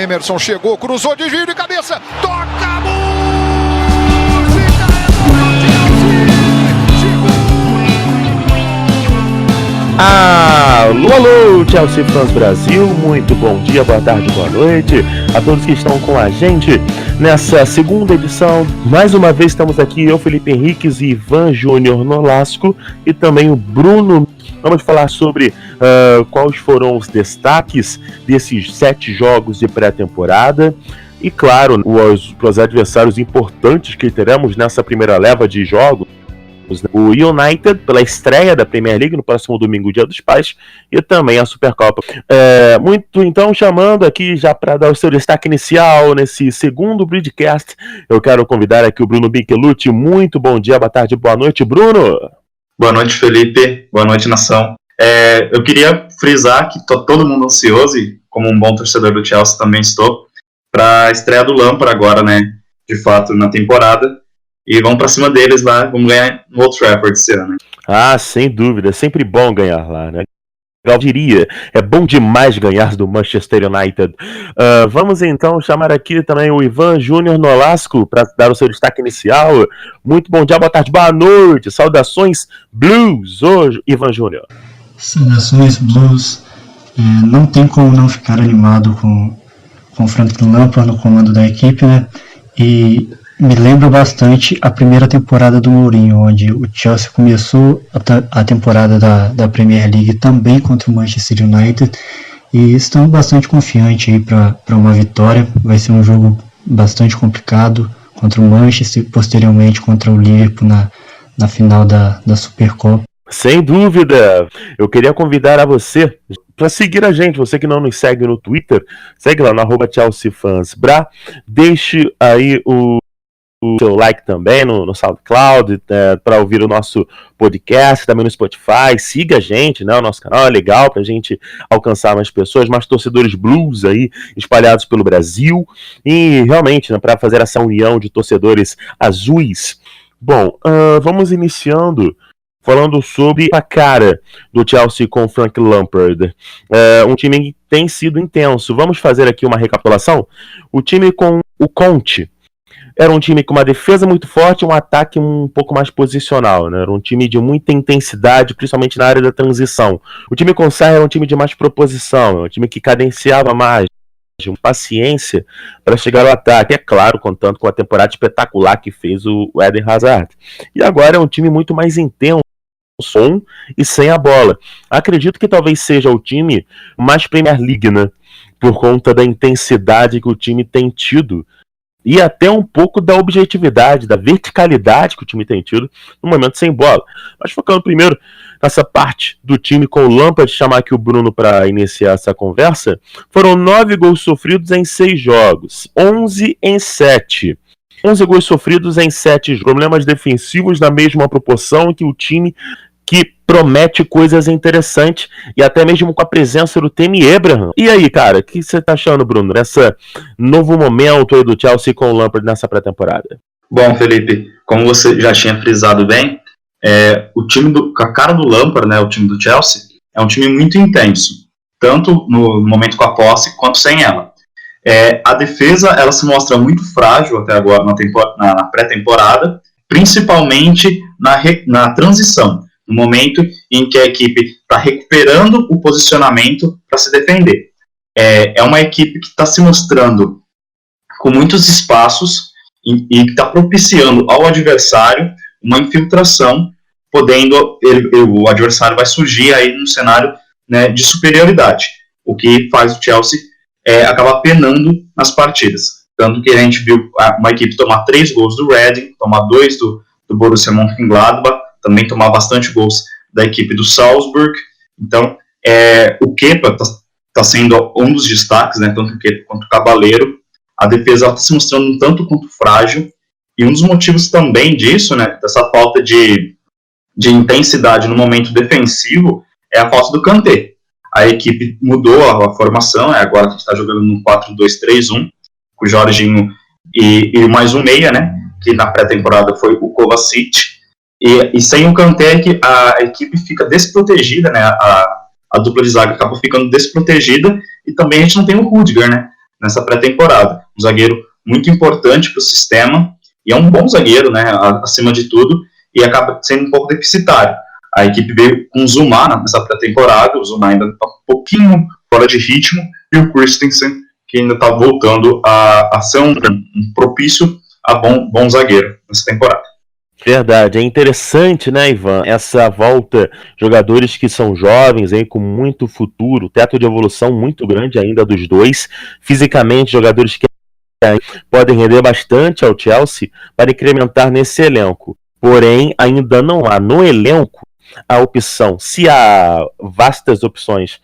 Emerson chegou, cruzou, desvio de cabeça, toca a música! Alô, alô, Chelsea Fãs Brasil, muito bom dia, boa tarde, boa noite a todos que estão com a gente nessa segunda edição. Mais uma vez estamos aqui, eu, Felipe Henriques e Ivan Júnior Nolasco e também o Bruno. Vamos falar sobre quais foram os destaques desses 7 jogos de pré-temporada e, claro, os adversários importantes que teremos nessa primeira leva de jogos. O United pela estreia da Premier League no próximo domingo, Dia dos Pais, e também a Supercopa. Muito então, chamando aqui já para dar o seu destaque inicial nesse segundo Bridgecast, eu quero convidar aqui o Bruno Binkelucci. Muito bom dia, boa tarde, boa noite, Bruno. Boa noite, Felipe. Boa noite, nação. Eu queria frisar que tô todo mundo ansioso, e como um bom torcedor do Chelsea também estou, para a estreia do Lampard agora, né, de fato, na temporada. E vamos pra cima deles lá, vamos ganhar no Old Trafford esse ano. Ah, sem dúvida, é sempre bom ganhar lá, né? Eu diria, é bom demais ganhar do Manchester United. Vamos então chamar aqui também o Ivan Júnior Nolasco para dar o seu destaque inicial. Muito bom dia, boa tarde, boa noite. Saudações Blues, hoje, Ivan Júnior. Saudações Blues. Não tem como não ficar animado com o Frank Lampard no comando da equipe, né? E me lembra bastante a primeira temporada do Mourinho, onde o Chelsea começou a temporada da Premier League também contra o Manchester United, e estamos bastante confiantes aí para uma vitória. Vai ser um jogo bastante complicado contra o Manchester, posteriormente contra o Liverpool na final da Supercopa. Sem dúvida! Eu queria convidar a você para seguir a gente, você que não nos segue no Twitter, segue lá no @ChelseaFansBra, deixe aí o seu like também no SoundCloud, para ouvir o nosso podcast, também no Spotify. Siga a gente, né? O nosso canal é legal pra gente alcançar mais pessoas, mais torcedores blues aí espalhados pelo Brasil, e realmente, né, para fazer essa união de torcedores azuis. Bom, vamos iniciando falando sobre a cara do Chelsea com o Frank Lampard. Um time que tem sido intenso. Vamos fazer aqui uma recapitulação. O time com o Conte era um time com uma defesa muito forte e um ataque um pouco mais posicional, né? Era um time de muita intensidade, principalmente na área da transição. O time com Sarri era um time de mais proposição, um time que cadenciava mais, de paciência para chegar ao ataque. É claro, contando com a temporada espetacular que fez o Eden Hazard. E agora é um time muito mais intenso, som e sem a bola. Acredito que talvez seja o time mais Premier League, né? Por conta da intensidade que o time tem tido. E até um pouco da objetividade, da verticalidade que o time tem tido no momento sem bola. Mas focando primeiro nessa parte do time com o Lampard, chamar aqui o Bruno para iniciar essa conversa, foram 9 gols sofridos em 6 jogos, 11 em 7. 11 gols sofridos em 7 jogos. Problemas defensivos na mesma proporção que o time que promete coisas interessantes, e até mesmo com a presença do Tammy Abraham. E aí, cara, o que você tá achando, Bruno, nesse novo momento aí do Chelsea com o Lampard nessa pré-temporada? Bom, Felipe, como você já tinha frisado bem, o time a cara do Lampard, né, o time do Chelsea, é um time muito intenso, tanto no momento com a posse quanto sem ela. A defesa, ela se mostra muito frágil até agora na pré-temporada, principalmente na transição, no momento em que a equipe está recuperando o posicionamento para se defender. É uma equipe que está se mostrando com muitos espaços e que está propiciando ao adversário uma infiltração, podendo o adversário vai surgir aí num cenário, né, de superioridade, o que faz o Chelsea acabar penando nas partidas. Tanto que a gente viu uma equipe tomar 3 gols do Reading, tomar 2 do Borussia Mönchengladbach, também tomar bastante gols da equipe do Salzburg. Então, o Kepa está sendo um dos destaques, né, tanto o Kepa quanto o Caballero. A defesa está se mostrando um tanto quanto frágil, e um dos motivos também disso, né, dessa falta de intensidade no momento defensivo, é a falta do Kanté. A equipe mudou a formação, agora a gente está jogando no 4-2-3-1, com o Jorginho e mais um meia, né, que na pré-temporada foi o Kovacic. E sem o Kanté, a equipe fica desprotegida, né? A dupla de zaga acaba ficando desprotegida, e também a gente não tem o Rudiger, né? nessa pré-temporada. Um zagueiro muito importante para o sistema, e é um bom zagueiro, né, acima de tudo, e acaba sendo um pouco deficitário. A equipe veio com o Zuma nessa pré-temporada, o Zuma ainda está um pouquinho fora de ritmo, e o Christensen, que ainda está voltando a ser um propício a bom zagueiro nessa temporada. Verdade, é interessante, né, Ivan, essa volta, jogadores que são jovens, aí, com muito futuro, teto de evolução muito grande ainda dos dois, fisicamente, jogadores que podem render bastante ao Chelsea para incrementar nesse elenco. Porém, ainda não há no elenco a opção, se há vastas opções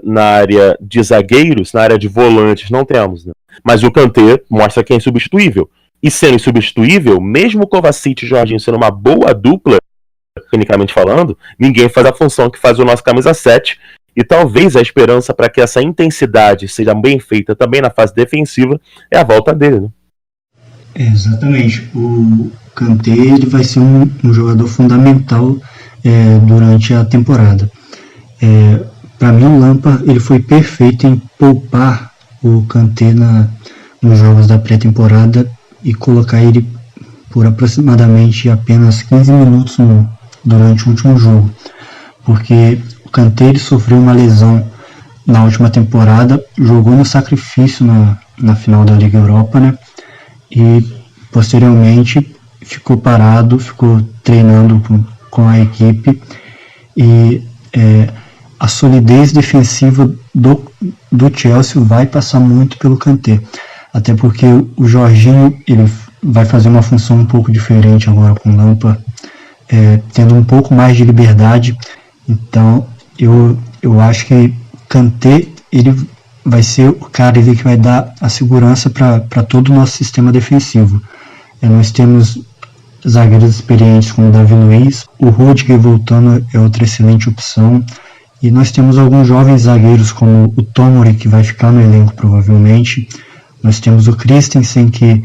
na área de zagueiros, na área de volantes, não temos, né? Mas o Kanté mostra que é insubstituível. E sendo insubstituível, mesmo o Kovacic e o Jorginho sendo uma boa dupla, tecnicamente falando, ninguém faz a função que faz o nosso camisa 7. E talvez a esperança para que essa intensidade seja bem feita também na fase defensiva é a volta dele, né? Exatamente. O Kanté ele vai ser um jogador fundamental durante a temporada. Para mim, o Lampard ele foi perfeito em poupar o Kanté nos jogos da pré-temporada e colocar ele por aproximadamente apenas 15 minutos durante o último jogo. Porque o Kanté ele sofreu uma lesão na última temporada, jogou no sacrifício na final da Liga Europa, né? E posteriormente ficou parado, ficou treinando com a equipe, e a solidez defensiva do Chelsea vai passar muito pelo Kanté, até porque o Jorginho ele vai fazer uma função um pouco diferente agora com o Lampard, tendo um pouco mais de liberdade. Então eu acho que Kanté ele vai ser o cara que vai dar a segurança para todo o nosso sistema defensivo. Nós temos zagueiros experientes como o Davi Luiz, o Rudiger voltando é outra excelente opção, e nós temos alguns jovens zagueiros como o Tomori, que vai ficar no elenco provavelmente. Nós temos o Christensen, que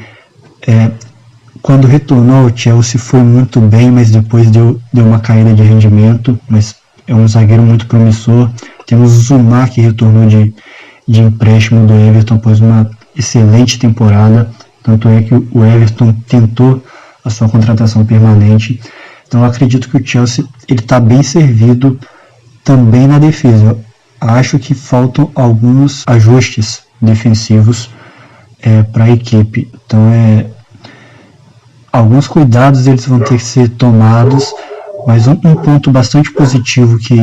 quando retornou ao Chelsea foi muito bem, mas depois deu uma caída de rendimento, mas é um zagueiro muito promissor. Temos o Zuma, que retornou de empréstimo do Everton após uma excelente temporada, tanto é que o Everton tentou a sua contratação permanente. Então eu acredito que o Chelsea está bem servido também na defesa. Eu acho que faltam alguns ajustes defensivos para a equipe. Então alguns cuidados eles vão ter que ser tomados, mas um ponto bastante positivo que,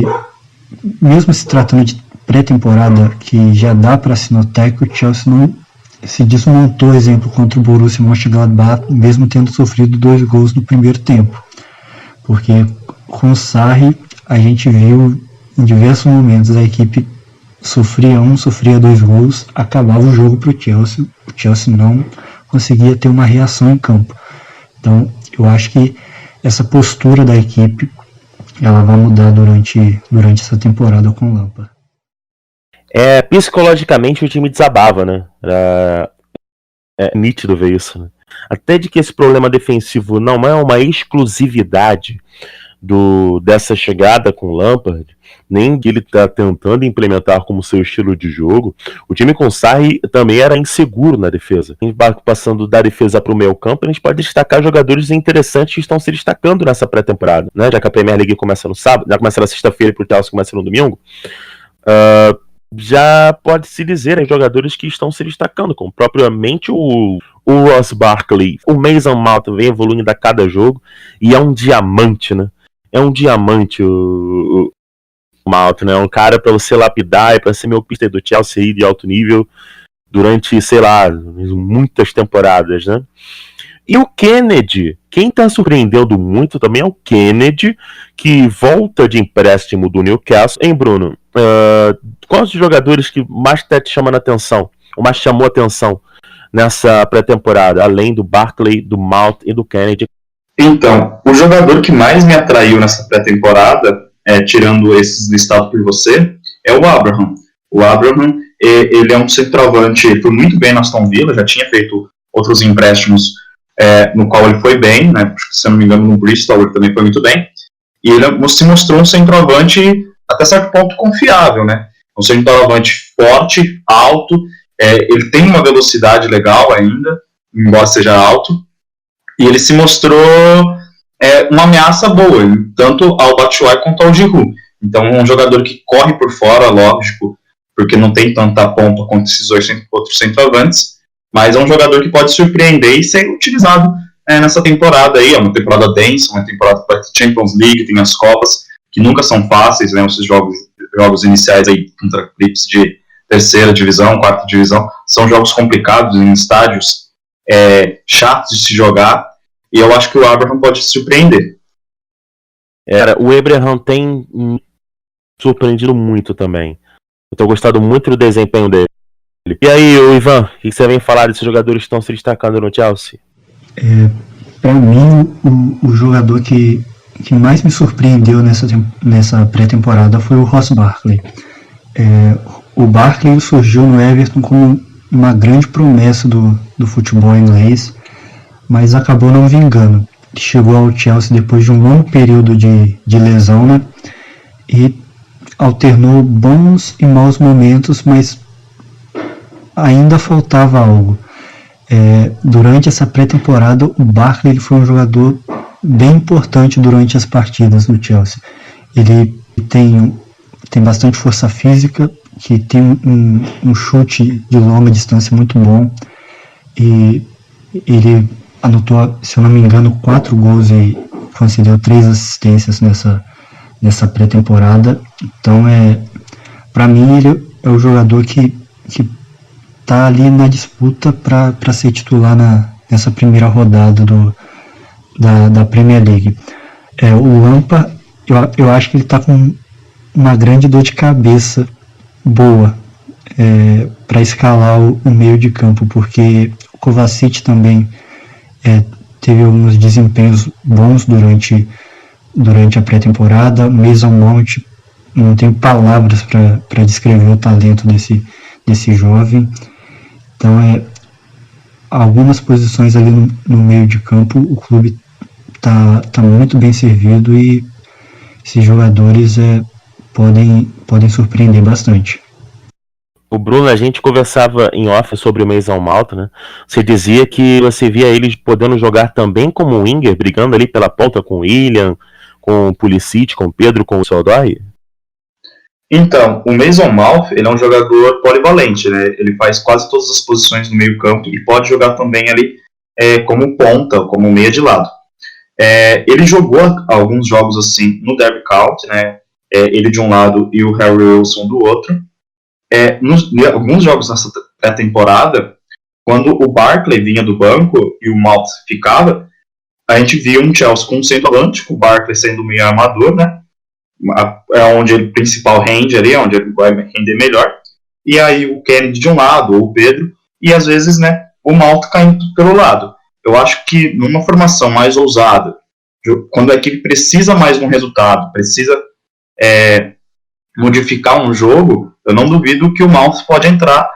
mesmo se tratando de pré-temporada, que já dá para se notar, que o Chelsea não se desmontou, exemplo, contra o Borussia Mönchengladbach, mesmo tendo sofrido 2 gols no primeiro tempo. Porque com o Sarri, a gente viu em diversos momentos a equipe sofria 2 gols, acabava o jogo para o Chelsea não conseguia ter uma reação em campo. Então, eu acho que essa postura da equipe ela vai mudar durante essa temporada com o Lampard. Psicologicamente o time desabava, né? É nítido ver isso, né? Até de que esse problema defensivo não é uma exclusividade dessa chegada com o Lampard, nem que ele está tentando implementar como seu estilo de jogo. O time com o Sarri também era inseguro na defesa. Passando da defesa para o meio campo, a gente pode destacar jogadores interessantes que estão se destacando nessa pré-temporada, né? Já que a Premier League começa no sábado, já começa na sexta-feira e o Chelsea começa no domingo. Já pode-se dizer em jogadores que estão se destacando, como propriamente o Ross Barkley. O Mason Mount vem evoluindo a cada jogo e é um diamante, né? É um diamante o Mount, né? É um cara para você lapidar e para ser meu pista do Chelsea de alto nível durante, sei lá, muitas temporadas, né? E o Kennedy, quem tá surpreendendo muito também é o Kennedy, que volta de empréstimo do Newcastle. Hein, Bruno? Quais os jogadores que mais tá te chamando a atenção, ou mais chamou a atenção nessa pré-temporada, além do Barkley, do Mount e do Kennedy? Então, o jogador que mais me atraiu nessa pré-temporada, tirando esses listados por você, é o Abraham. O Abraham, ele é um centroavante, foi muito bem na Aston Villa, já tinha feito outros empréstimos no qual ele foi bem, né? Se eu não me engano, no Bristol ele também foi muito bem. E ele se mostrou um centroavante até certo ponto confiável, né? Um centroavante forte, alto, Ele tem uma velocidade legal ainda, embora seja alto, e ele se mostrou uma ameaça boa, tanto ao Batshuayi quanto ao Giroud. Então, um jogador que corre por fora, lógico, porque não tem tanta pompa quanto esses outros centroavantes, mas é um jogador que pode surpreender e ser utilizado nessa temporada aí. É uma temporada densa, uma temporada que vai ter Champions League, tem as Copas, que nunca são fáceis, né? Esses jogos iniciais aí contra equipes de terceira divisão, quarta divisão, são jogos complicados em estádios chatos de se jogar, e eu acho que o Abraham pode surpreender. O Abraham tem surpreendido muito também. Eu tô gostando muito do desempenho dele. E aí, Ivan, o que você vem falar desses jogadores que estão se destacando no Chelsea? Para mim, o jogador que mais me surpreendeu nessa pré-temporada foi o Ross Barkley. O Barkley surgiu no Everton como uma grande promessa do futebol inglês, mas acabou não vingando. Chegou ao Chelsea depois de um longo período de lesão, né? E alternou bons e maus momentos, mas ainda faltava algo. Durante essa pré-temporada, o Barkley ele foi um jogador bem importante durante as partidas do Chelsea. Ele tem bastante força física, que tem um chute de longa distância muito bom, e ele anotou, se eu não me engano, 4 gols e concedeu 3 assistências nessa pré-temporada. Então, para mim, ele é o jogador que está ali na disputa para ser titular nessa primeira rodada da Premier League. O Lampard, eu acho que ele está com uma grande dor de cabeça boa para escalar o meio de campo, porque o Kovacic também teve alguns desempenhos bons durante a pré-temporada. Mason Mount, não tenho palavras para descrever o talento desse jovem. Então, algumas posições ali no meio de campo, o clube tá muito bem servido, e esses jogadores podem surpreender bastante. O Bruno, a gente conversava em off sobre o Mason Mount, né? Você dizia que você via ele podendo jogar também como winger, brigando ali pela ponta com o Willian, com o Pulisic, com o Pedro, com o Sodói? Então, o Mason Mount, ele é um jogador polivalente, né? Ele faz quase todas as posições no meio campo e pode jogar também ali como ponta, como meia de lado. Ele jogou alguns jogos assim no Derby County, né? Ele de um lado e o Harry Wilson do outro. Alguns jogos nessa pré-temporada, quando o Barkley vinha do banco e o Mount ficava, a gente via um Chelsea com um centroavante, com o Barkley sendo o meio armador, né? Onde ele principal rende ali, onde ele vai render melhor, e aí o Kennedy de um lado, ou o Pedro, e às vezes, né, o Mount caindo pelo lado. Eu acho que numa formação mais ousada, quando a equipe precisa mais de um resultado, precisa modificar um jogo, eu não duvido que o Mount pode entrar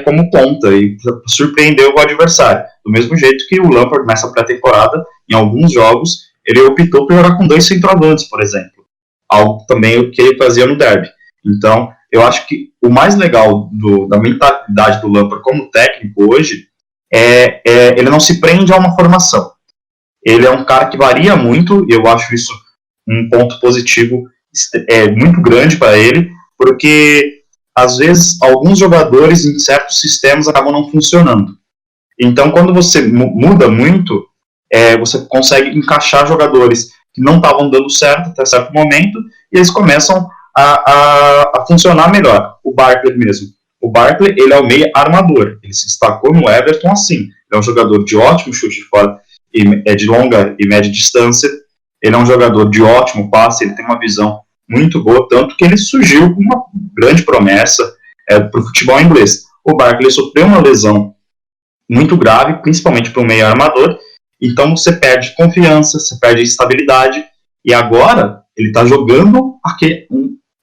como ponta e surpreender o adversário. Do mesmo jeito que o Lampard, nessa pré-temporada, em alguns jogos, ele optou por jogar com 2 centroavantes, por exemplo. Algo também que ele fazia no Derby. Então, eu acho que o mais legal da mentalidade do Lampard como técnico hoje ele não se prende a uma formação. Ele é um cara que varia muito, e eu acho isso um ponto positivo muito grande para ele, porque às vezes alguns jogadores em certos sistemas acabam não funcionando. Então, quando você muda muito, você consegue encaixar jogadores que não estavam dando certo até certo momento, e eles começam a funcionar melhor. O Barkley mesmo. O Barkley, ele é o meio armador. Ele se destacou no Everton assim. Ele é um jogador de ótimo chute de fora, de longa e média distância. Ele é um jogador de ótimo passe, ele tem uma visão muito boa, tanto que ele surgiu como uma grande promessa para o futebol inglês. O Barkley sofreu uma lesão muito grave, principalmente para o meio armador, então você perde confiança, você perde estabilidade, e agora ele está jogando aqui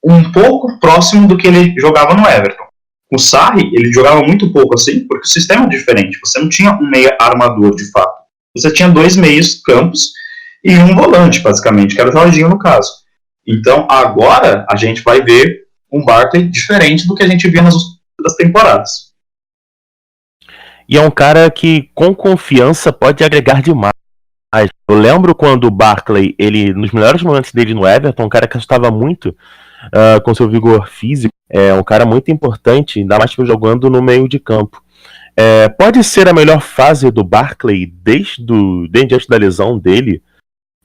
um pouco próximo do que ele jogava no Everton. O Sarri, ele jogava muito pouco assim, porque o sistema é diferente, você não tinha um meia armador de fato, você tinha 2 meios campos e um volante, basicamente, que era o Jorginho no caso. Então agora a gente vai ver um Barkley diferente do que a gente via nas outras temporadas. E é um cara que, com confiança, pode agregar demais. Eu lembro quando o Barkley, ele, nos melhores momentos dele no Everton, um cara que assustava muito com seu vigor físico, é um cara muito importante, ainda mais jogando no meio de campo. Pode ser a melhor fase do Barkley desde antes da lesão dele?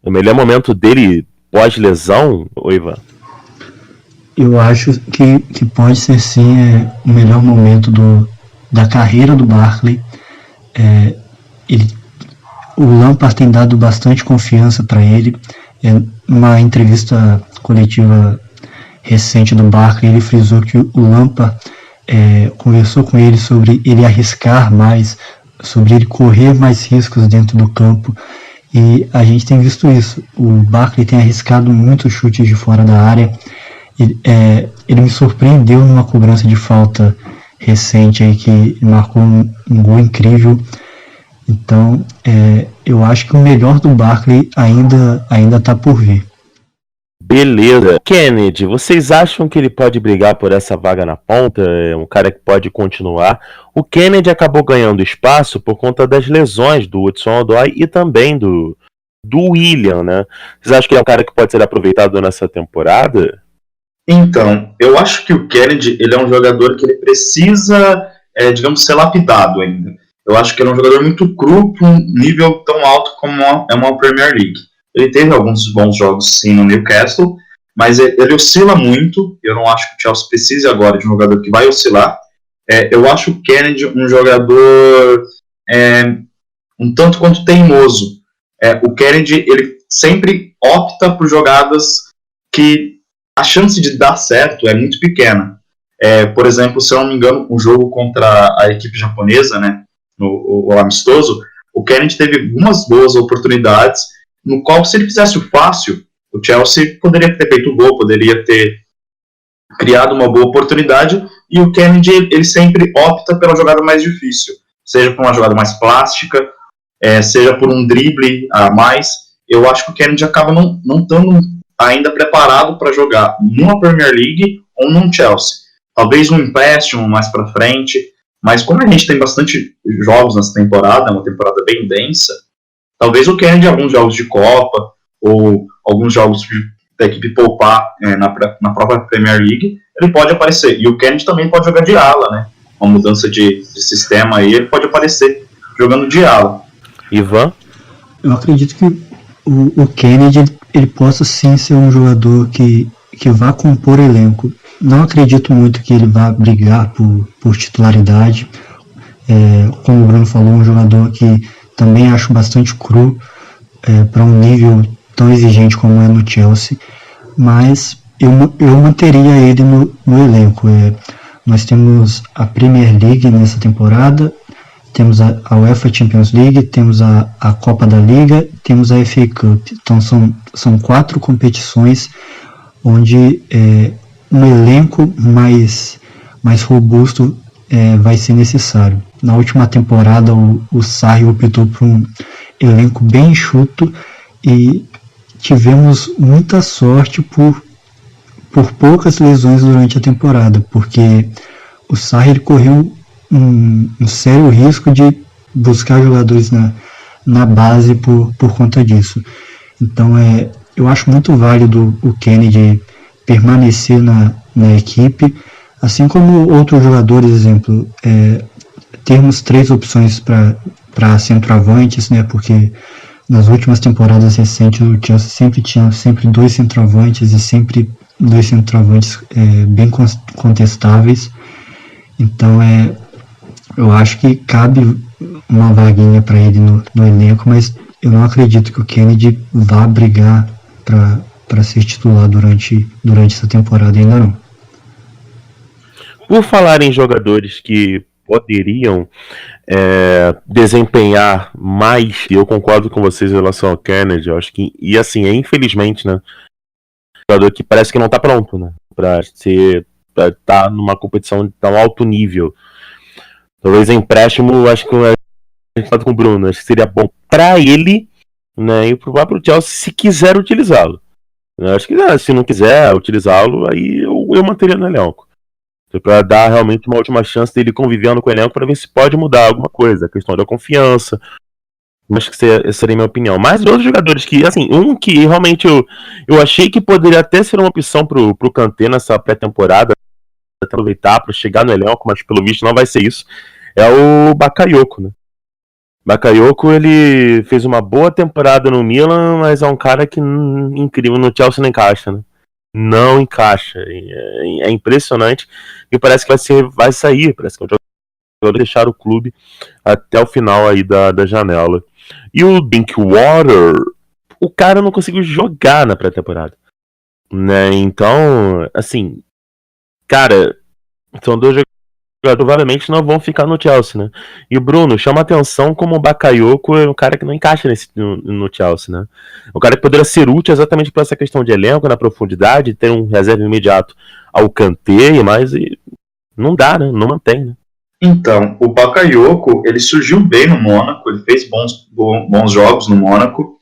O melhor momento dele pós-lesão, Ivan? Eu acho que pode ser sim o melhor momento da carreira do Barkley. O Lampard tem dado bastante confiança para ele. Numa entrevista coletiva recente do Barkley, ele frisou que o Lampard conversou com ele sobre ele arriscar mais, sobre ele correr mais riscos dentro do campo, e a gente tem visto isso. O Barkley tem arriscado muitos chutes de fora da área. Ele me surpreendeu numa cobrança de falta recente aí, que marcou um gol incrível. Então, eu acho que o melhor do Barkley ainda está por vir. Beleza. Kennedy, vocês acham que ele pode brigar por essa vaga na ponta? É um cara que pode continuar. O Kennedy acabou ganhando espaço por conta das lesões do Hudson-Odoi e também do Willian, né? Vocês acham que é um cara que pode ser aproveitado nessa temporada? Então, eu acho que o Kennedy, ele é um jogador que ele precisa, digamos, ser lapidado ainda. Eu acho que ele é um jogador muito cru para um nível tão alto como é uma Premier League. Ele teve alguns bons jogos, sim, no Newcastle, mas ele oscila muito. Eu não acho que o Chelsea precise agora de um jogador que vai oscilar. Eu acho o Kennedy um jogador um tanto quanto teimoso. O Kennedy, ele sempre opta por jogadas que a chance de dar certo é muito pequena. Por exemplo, se eu não me engano, um jogo contra a equipe japonesa, né, o amistoso, o Kennedy teve algumas boas oportunidades, no qual, se ele fizesse o fácil, o Chelsea poderia ter feito o gol, poderia ter criado uma boa oportunidade, e o Kennedy, ele sempre opta pela jogada mais difícil, seja por uma jogada mais plástica, seja por um drible a mais. Eu acho que o Kennedy acaba não estando ainda preparado para jogar numa Premier League ou num Chelsea. Talvez um empréstimo mais para frente, mas como a gente tem bastante jogos nessa temporada, é uma temporada bem densa, talvez o Kennedy, alguns jogos de Copa ou alguns jogos da equipe poupar na própria Premier League, ele pode aparecer. E o Kennedy também pode jogar de ala, né? Uma mudança de sistema aí, ele pode aparecer jogando de ala. Ivan? Eu acredito que o Kennedy ele possa sim ser um jogador que vá compor elenco. Não acredito muito que ele vá brigar por titularidade. Como o Bruno falou, um jogador que também acho bastante cru para um nível tão exigente como é no Chelsea, mas eu manteria ele no elenco. Nós temos a Premier League nessa temporada, temos a UEFA Champions League, temos a Copa da Liga, temos a FA Cup. Então são 4 competições onde um elenco mais robusto vai ser necessário. Na última temporada o Sarri optou por um elenco bem enxuto e tivemos muita sorte por poucas lesões durante a temporada, porque o Sarri correu um sério risco de buscar jogadores na base por conta disso. Então eu acho muito válido o Kennedy permanecer na equipe, assim como outros jogadores, exemplo, termos 3 opções para centroavantes, né, porque nas últimas temporadas recentes o Chelsea sempre tinha 2 centroavantes e sempre 2 centroavantes bem contestáveis. Então eu acho que cabe uma vaguinha para ele no elenco, mas eu não acredito que o Kennedy vá brigar para ser titular durante essa temporada, ainda não. Por falar em jogadores que poderiam desempenhar mais, e eu concordo com vocês em relação ao Kennedy, eu acho que, e assim, infelizmente, né, jogador que parece que não tá pronto, né, pra tá numa competição de tão alto nível. Talvez empréstimo, acho que a gente fala com o Bruno, acho que seria bom pra ele, né, e pro próprio Chelsea, se quiser utilizá-lo. Eu acho que se não quiser utilizá-lo, aí eu manteria no elenco. Para dar realmente uma última chance dele convivendo com o elenco para ver se pode mudar alguma coisa, a questão da confiança. Acho que essa seria a minha opinião. Mas outros jogadores que, assim, um que realmente eu achei que poderia até ser uma opção pro Kanté nessa pré-temporada, aproveitar para chegar no elenco, mas pelo visto não vai ser isso, é o Bakayoko, né? Bakayoko, ele fez uma boa temporada no Milan, mas é um cara que incrível, no Chelsea não encaixa, né? Não encaixa, é impressionante, e parece que vai sair, parece que é um jogador deixar o clube até o final aí da janela. E o Drinkwater, o cara não conseguiu jogar na pré-temporada, né? Então, assim, cara, são dois jogadores que provavelmente não vão ficar no Chelsea, né? E o Bruno, chama atenção como o Bakayoko é um cara que não encaixa no Chelsea, né? O cara que poderia ser útil exatamente por essa questão de elenco, na profundidade, ter um reserva imediato ao Kanté, mas não dá, né? Não mantém, né? Então, o Bakayoko, ele surgiu bem no Mônaco, ele fez bons jogos no Mônaco.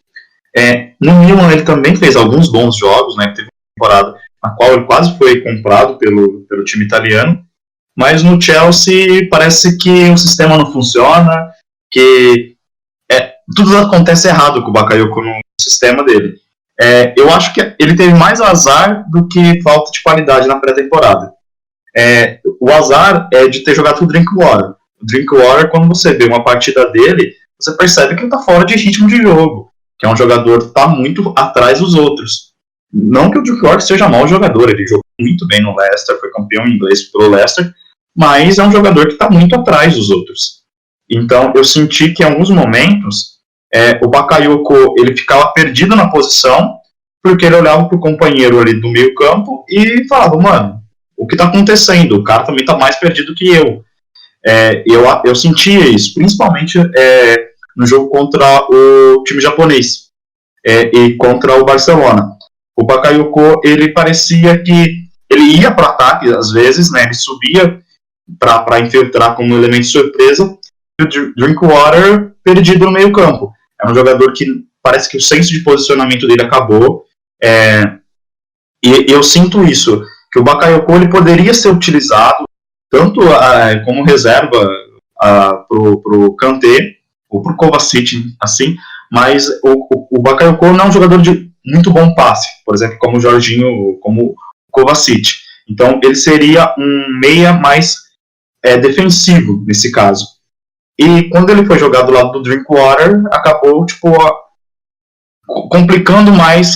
No Milan ele também fez alguns bons jogos, né? Teve uma temporada na qual ele quase foi comprado pelo time italiano. Mas no Chelsea parece que o sistema não funciona, que tudo acontece errado com o Bakayoko no sistema dele. Eu acho que ele teve mais azar do que falta de qualidade na pré-temporada. O azar é de ter jogado com o Drinkwater. O Drinkwater, quando você vê uma partida dele, você percebe que ele está fora de ritmo de jogo, que é um jogador que está muito atrás dos outros. Não que o Drinkwater seja mau jogador, ele jogou muito bem no Leicester, foi campeão inglês pelo Leicester, mas é um jogador que está muito atrás dos outros. Então eu senti que em alguns momentos o Bakayoko ele ficava perdido na posição, porque ele olhava para o companheiro ali do meio campo e falava, mano, o que está acontecendo? O cara também está mais perdido que eu. Eu sentia isso, principalmente no jogo contra o time japonês e contra o Barcelona. O Bakayoko, ele parecia que ele ia para ataque às vezes, né? Ele subia para infiltrar como elemento surpresa, e o Drinkwater perdido no meio campo. É um jogador que parece que o senso de posicionamento dele acabou, e eu sinto isso, que o Bakayoko ele poderia ser utilizado tanto como reserva pro Kanté ou pro Kovacic, assim, mas o Bakayoko não é um jogador de muito bom passe, por exemplo, como o Jorginho, como o Kovacic. Então ele seria um meia mais defensivo nesse caso. E quando ele foi jogado do lado do Drinkwater, acabou complicando mais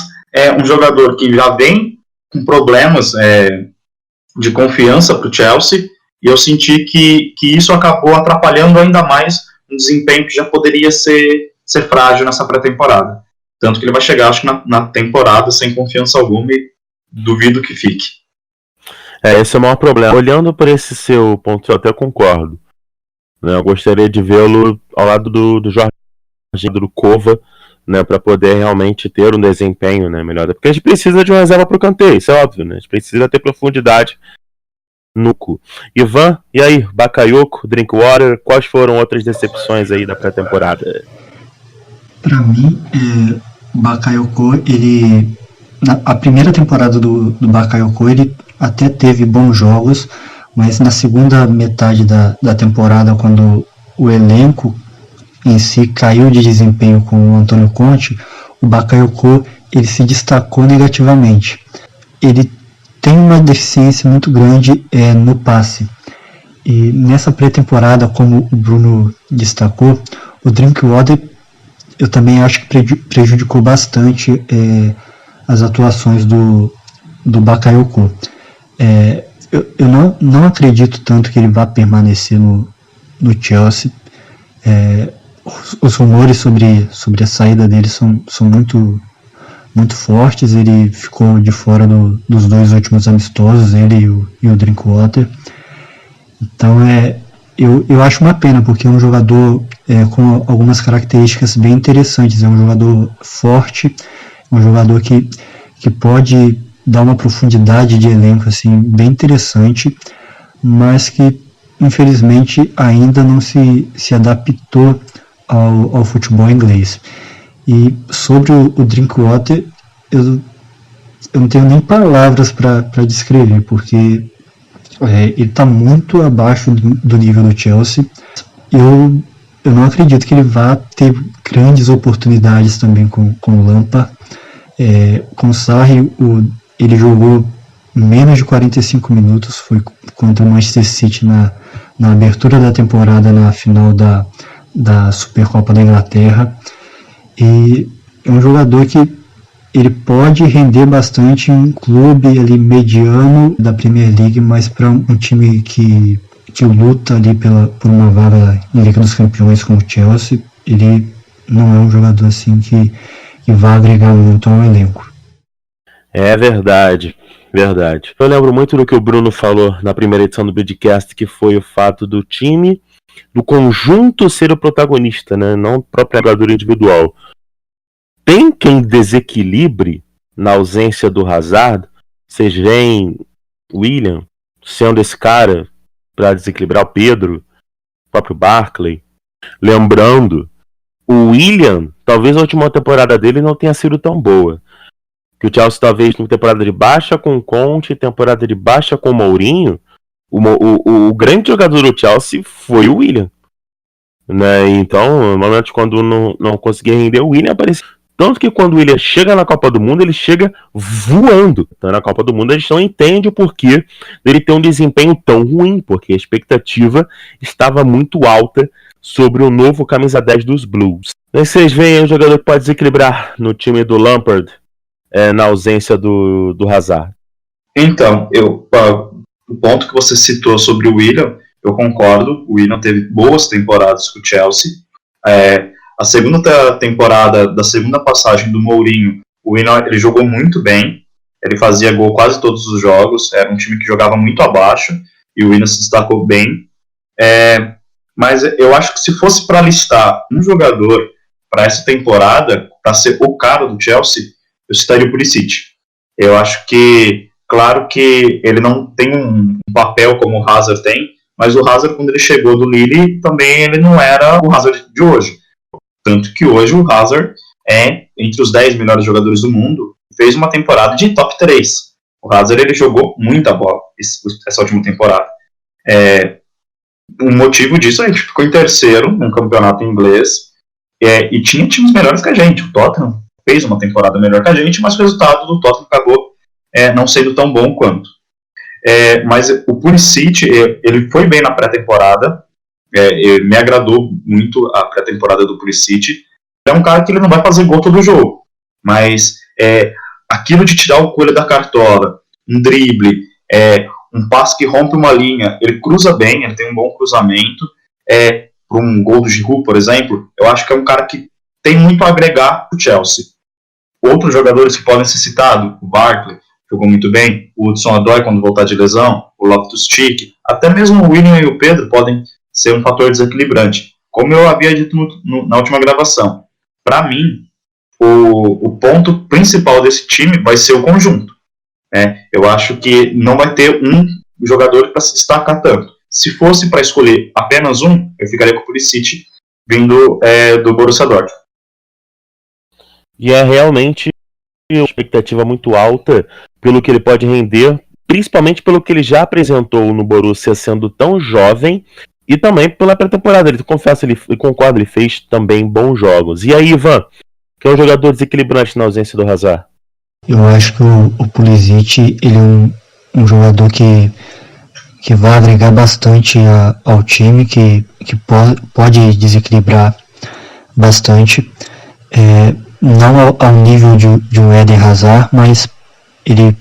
um jogador que já vem com problemas de confiança para o Chelsea, e eu senti que isso acabou atrapalhando ainda mais um desempenho que já poderia ser frágil nessa pré-temporada. Tanto que ele vai chegar, acho que na temporada sem confiança alguma, e duvido que fique. Esse é o maior problema. Olhando por esse seu ponto, eu até concordo, né? Eu gostaria de vê-lo ao lado do Jorginho, do Kova, né, para poder realmente ter um desempenho, né, melhor. Porque a gente precisa de uma reserva para o Kanté, isso é óbvio, né? A gente precisa ter profundidade no cu. Ivan, e aí? Bakayoko, Drinkwater, quais foram outras decepções aí da pré-temporada? Para mim, o Bakayoko, a primeira temporada do Bakayoko, ele até teve bons jogos, mas na segunda metade da temporada, quando o elenco em si caiu de desempenho com o Antônio Conte, o Bakayoko ele se destacou negativamente. Ele tem uma deficiência muito grande no passe. E nessa pré-temporada, como o Bruno destacou, o Drinkwater eu também acho que prejudicou bastante as atuações do Bakayoko. Eu não acredito tanto que ele vá permanecer no Chelsea. Os rumores sobre a saída dele são muito, muito fortes. Ele ficou de fora dos dois últimos amistosos, ele e o Drinkwater. Então eu acho uma pena, porque é um jogador com algumas características bem interessantes. É um jogador forte, um jogador que pode dar uma profundidade de elenco assim, bem interessante, mas que infelizmente ainda não se adaptou ao futebol inglês. E sobre o Drinkwater, eu não tenho nem palavras para descrever, porque Ele está muito abaixo do nível do Chelsea. Eu não acredito que ele vá ter grandes oportunidades também com o Lampard. Com o Sarri, ele jogou menos de 45 minutos, foi contra o Manchester City na abertura da temporada, na final da Supercopa da Inglaterra. E é um jogador que ele pode render bastante em um clube ali mediano da Premier League, mas para um time que luta ali por uma vaga em Liga dos Campeões como o Chelsea, ele não é um jogador assim que vai agregar muito ao elenco. É verdade. Eu lembro muito do que o Bruno falou na primeira edição do podcast, que foi o fato do time, do conjunto ser o protagonista, né? Não o próprio jogador individual. Tem quem desequilibre na ausência do Hazard. Vocês veem Willian sendo esse cara para desequilibrar o Pedro, o próprio Barkley. Lembrando, o Willian, talvez a última temporada dele não tenha sido tão boa. Que o Chelsea talvez numa temporada de baixa com o Conte, temporada de baixa com o Mourinho, o grande jogador do Chelsea foi o Willian. Né? Então, no momento quando não conseguia render, o Willian aparecia. Tanto que quando o Willian chega na Copa do Mundo, ele chega voando. Então, na Copa do Mundo a gente não entende o porquê dele ter um desempenho tão ruim, porque a expectativa estava muito alta sobre o novo camisa 10 dos Blues. Aí vocês veem um jogador que pode desequilibrar no time do Lampard, na ausência do Hazard. Então, o ponto que você citou sobre o Willian, eu concordo. O Willian teve boas temporadas com o Chelsea. A segunda temporada da segunda passagem do Mourinho, o Willian ele jogou muito bem. Ele fazia gol quase todos os jogos. Era um time que jogava muito abaixo e o Willian se destacou bem. Mas eu acho que se fosse para listar um jogador para essa temporada, para ser o cara do Chelsea, eu citaria o Pulisic. Eu acho que, claro que ele não tem um papel como o Hazard tem, mas o Hazard, quando ele chegou do Lille, também ele não era o Hazard de hoje. Tanto que hoje o Hazard é entre os 10 melhores jogadores do mundo, fez uma temporada de top 3. O Hazard ele jogou muita bola essa última temporada. O motivo disso, a gente ficou em terceiro no campeonato inglês, e tinha times melhores que a gente. O Tottenham fez uma temporada melhor que a gente, mas o resultado do Tottenham acabou não sendo tão bom quanto. Mas o Pulisic, ele foi bem na pré-temporada, me agradou muito a pré-temporada do Pulisic. É um cara que ele não vai fazer gol todo jogo, mas aquilo de tirar o coelho da cartola, um drible, um passe que rompe uma linha, ele cruza bem, ele tem um bom cruzamento, para um gol do Giroud, por exemplo. Eu acho que é um cara que tem muito a agregar para o Chelsea. Outros jogadores que podem ser citados, o Barkley jogou muito bem, o Hudson-Odoi quando voltar de lesão, o Loftus-Cheek, até mesmo o Willian e o Pedro podem ser um fator desequilibrante. Como eu havia dito na última gravação, para mim, o ponto principal desse time vai ser o conjunto. Eu acho que não vai ter um jogador para se destacar tanto. Se fosse para escolher apenas um, eu ficaria com o Pulisic vindo do Borussia Dortmund. E é realmente uma expectativa muito alta pelo que ele pode render, principalmente pelo que ele já apresentou no Borussia sendo tão jovem, e também pela pré-temporada. Ele concorda, ele fez também bons jogos. E aí, Ivan, que é um jogador desequilibrante na ausência do Hazard? Eu acho que o Pulisic, ele é um jogador que vai agregar bastante ao time, que pode desequilibrar bastante. Não ao nível de um Eden Hazard, mas ele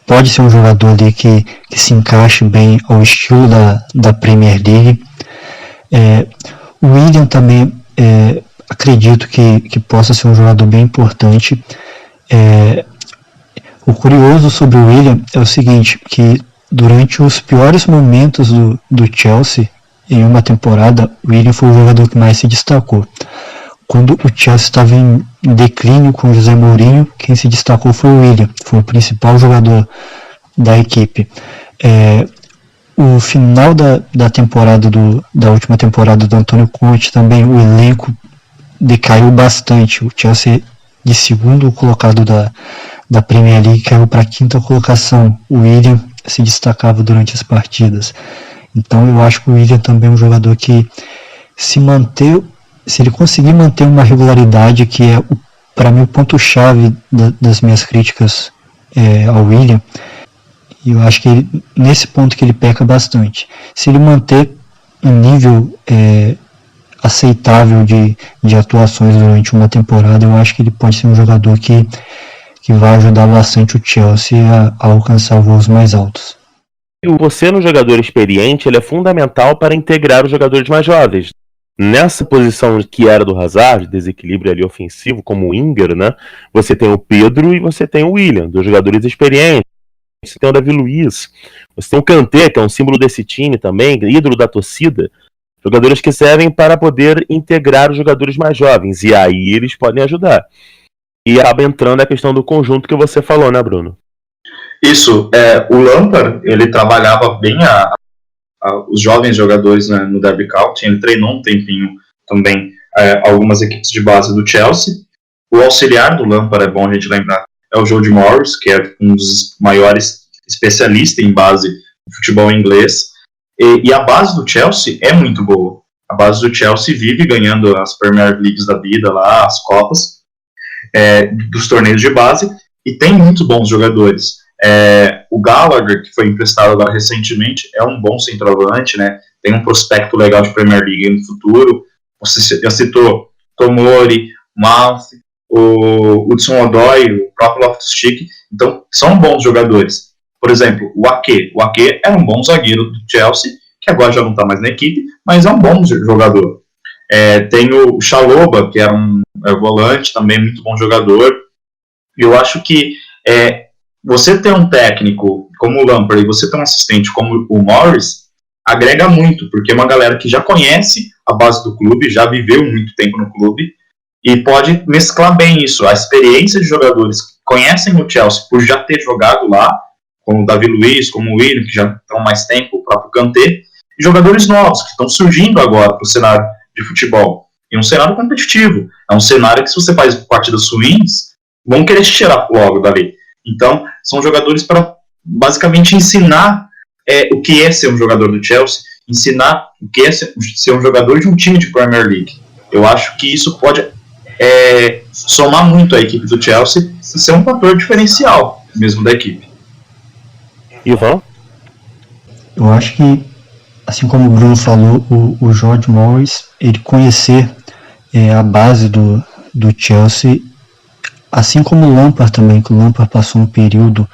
pode ser um jogador ali que se encaixe bem ao estilo da Premier League. O Willian também acredito que possa ser um jogador bem importante. O curioso sobre o Willian é o seguinte, que durante os piores momentos do Chelsea, em uma temporada, o Willian foi o jogador que mais se destacou. Quando o Chelsea estava em declínio com o José Mourinho, quem se destacou foi o Willian, foi o principal jogador da equipe. O final da temporada da última temporada do Antônio Conte também, o elenco decaiu bastante. O Chelsea, de segundo colocado da Premier League, caiu para a quinta colocação. O Willian se destacava durante as partidas. Então eu acho que o William também é um jogador que, se ele conseguir manter uma regularidade, que é para mim o ponto-chave das minhas críticas ao William, eu acho que nesse ponto que ele peca bastante. Se ele manter um nível aceitável de atuações durante uma temporada, eu acho que ele pode ser um jogador que vai ajudar bastante o Chelsea a alcançar voos mais altos. Você, no jogador experiente, ele é fundamental para integrar os jogadores mais jovens. Nessa posição que era do Hazard, desequilíbrio ali ofensivo, como o Inger, né? Você tem o Pedro e você tem o William, dos jogadores experientes. Você tem o Davi Luiz, você tem o Kanté, que é um símbolo desse time também, ídolo da torcida. Jogadores que servem para poder integrar os jogadores mais jovens, e aí eles podem ajudar. E acaba entrando a questão do conjunto que você falou, né, Bruno? Isso, o Lampard, ele trabalhava bem os jovens jogadores, né, no Derby County. Ele treinou um tempinho também algumas equipes de base do Chelsea. O auxiliar do Lampard, é bom a gente lembrar, é o Jody Morris, que é um dos maiores especialistas em base do futebol inglês. E a base do Chelsea é muito boa. A base do Chelsea vive ganhando as Premier Leagues da vida lá, as Copas dos torneios de base, e tem muitos bons jogadores. O Gallagher, que foi emprestado agora recentemente, é um bom centroavante, né? Tem um prospecto legal de Premier League no futuro. Você já citou Tomori, Mount, o Hudson-Odoi, o próprio Loftus-Cheek. Então, são bons jogadores. Por exemplo, o Ake. O Ake era um bom zagueiro do Chelsea, que agora já não está mais na equipe, mas é um bom jogador. Tem o Chalobah, que era um volante, também muito bom jogador. E eu acho que você ter um técnico como o Lampard e você ter um assistente como o Morris agrega muito, porque é uma galera que já conhece a base do clube, já viveu muito tempo no clube, e pode mesclar bem isso, a experiência de jogadores que conhecem o Chelsea por já ter jogado lá, como o Davi Luiz, como o William, que já estão mais tempo, o próprio Kanté, e jogadores novos que estão surgindo agora para o cenário de futebol. E um cenário competitivo. É um cenário que, se você faz partidas ruins, vão querer te tirar logo dali. Então, são jogadores para basicamente ensinar o que é ser um jogador do Chelsea, ensinar o que é ser um jogador de um time de Premier League. Eu acho que isso pode somar muito à equipe do Chelsea e ser um fator diferencial mesmo da equipe. Ivan? Eu acho que, assim como o Bruno falou, o George Morris, ele conhecer a base do Chelsea, assim como o Lampard também, que o Lampard passou um período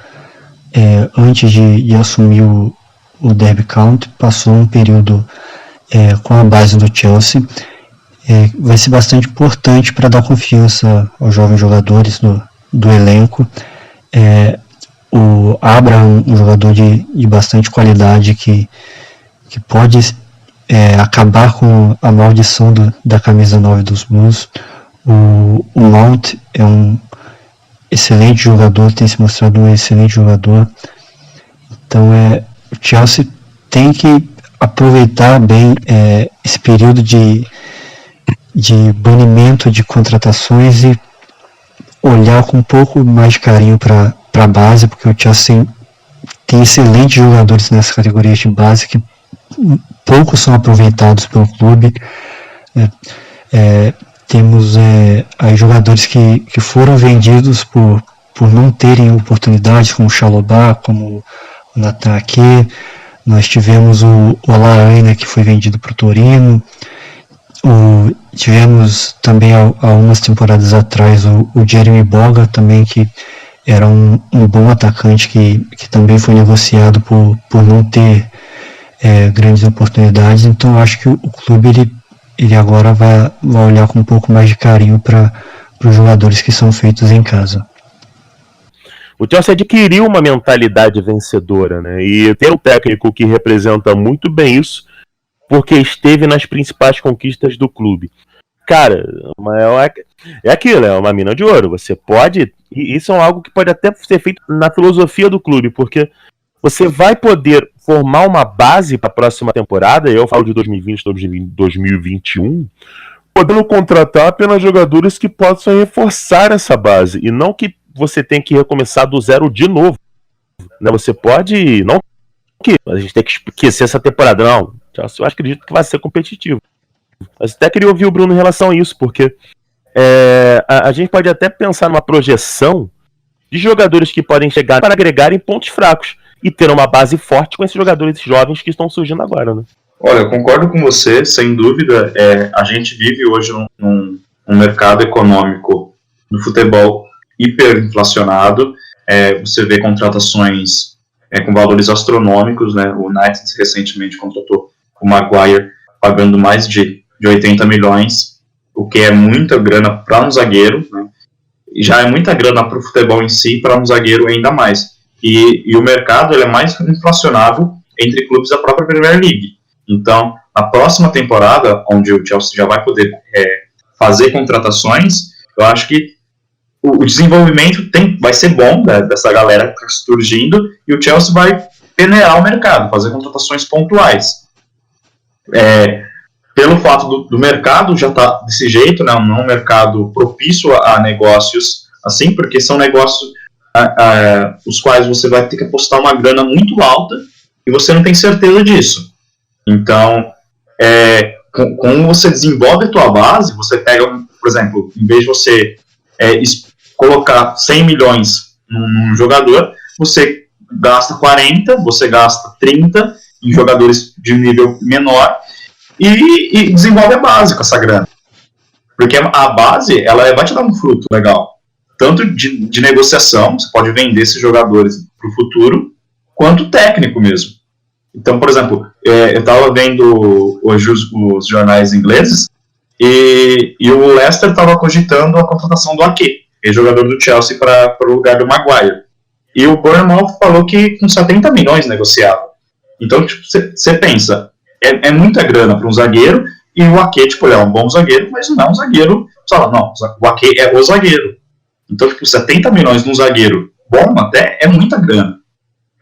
antes de assumir o Derby County, passou um período com a base do Chelsea. Vai ser bastante importante para dar confiança aos jovens jogadores do elenco. O Abraham, um jogador de bastante qualidade que pode acabar com a maldição da camisa 9 dos Blues. O Mount é um excelente jogador, tem se mostrado um excelente jogador. Então o Chelsea tem que aproveitar bem esse período de banimento de contratações e olhar com um pouco mais de carinho para a base, porque o Chelsea tem excelentes jogadores nessa categoria de base que poucos são aproveitados pelo clube. Temos aí jogadores que foram vendidos por não terem oportunidades, como o Chalobah, como o Nathan Ake. Nós tivemos o Olaine, que foi vendido para o Torino. Tivemos também há umas temporadas atrás o Jeremy Boga também, que era um bom atacante que também foi negociado por não ter grandes oportunidades. Então eu acho que o clube ele agora vai olhar com um pouco mais de carinho para os jogadores que são feitos em casa. O Chelsea adquiriu uma mentalidade vencedora, né? E tem um técnico que representa muito bem isso, porque esteve nas principais conquistas do clube. Cara, é aquilo, é uma mina de ouro. Você pode, e isso é algo que pode até ser feito na filosofia do clube, porque você vai poder formar uma base para a próxima temporada, eu falo de 2020, 2021, podendo contratar apenas jogadores que possam reforçar essa base, e não que você tenha que recomeçar do zero de novo. Né? Você pode não que a gente tem que esquecer essa temporada. Não, eu acredito que vai ser competitivo. Mas até queria ouvir o Bruno em relação a isso, porque a gente pode até pensar numa projeção de jogadores que podem chegar para agregar em pontos fracos e ter uma base forte com esses jogadores jovens que estão surgindo agora, né? Olha, eu concordo com você, sem dúvida. A gente vive hoje num mercado econômico do futebol hiperinflacionado. Você vê contratações com valores astronômicos, né? O United recentemente contratou o Maguire pagando mais de 80 milhões, o que é muita grana para um zagueiro, né? E já é muita grana para o futebol em si, para um zagueiro ainda mais. E o mercado ele é mais inflacionado entre clubes da própria Premier League. Então, na próxima temporada, onde o Chelsea já vai poder fazer contratações, eu acho que o desenvolvimento vai ser bom, né, dessa galera que está surgindo, e o Chelsea vai peneirar o mercado, fazer contratações pontuais. Pelo fato do mercado já estar desse jeito, né, não um mercado propício a negócios assim, porque são negócios os quais você vai ter que apostar uma grana muito alta e você não tem certeza disso. Então, como você desenvolve a tua base, você pega, por exemplo, em vez de você colocar 100 milhões num jogador, você gasta 40, você gasta 30 em jogadores de nível menor e desenvolve a base com essa grana. Porque a base, ela vai te dar um fruto legal. Tanto de negociação, você pode vender esses jogadores para o futuro, quanto técnico mesmo. Então, por exemplo, eu estava vendo hoje os jornais ingleses e o Leicester estava cogitando a contratação do Ake, jogador do Chelsea, para o lugar do Maguire. E o Bournemouth falou que com 70 milhões negociava. Então, você pensa, é muita grana para um zagueiro, e o Ake, ele é um bom zagueiro, mas não é um zagueiro. Você fala, não, o Ake é o zagueiro. Então, 70 milhões num zagueiro bom até é muita grana.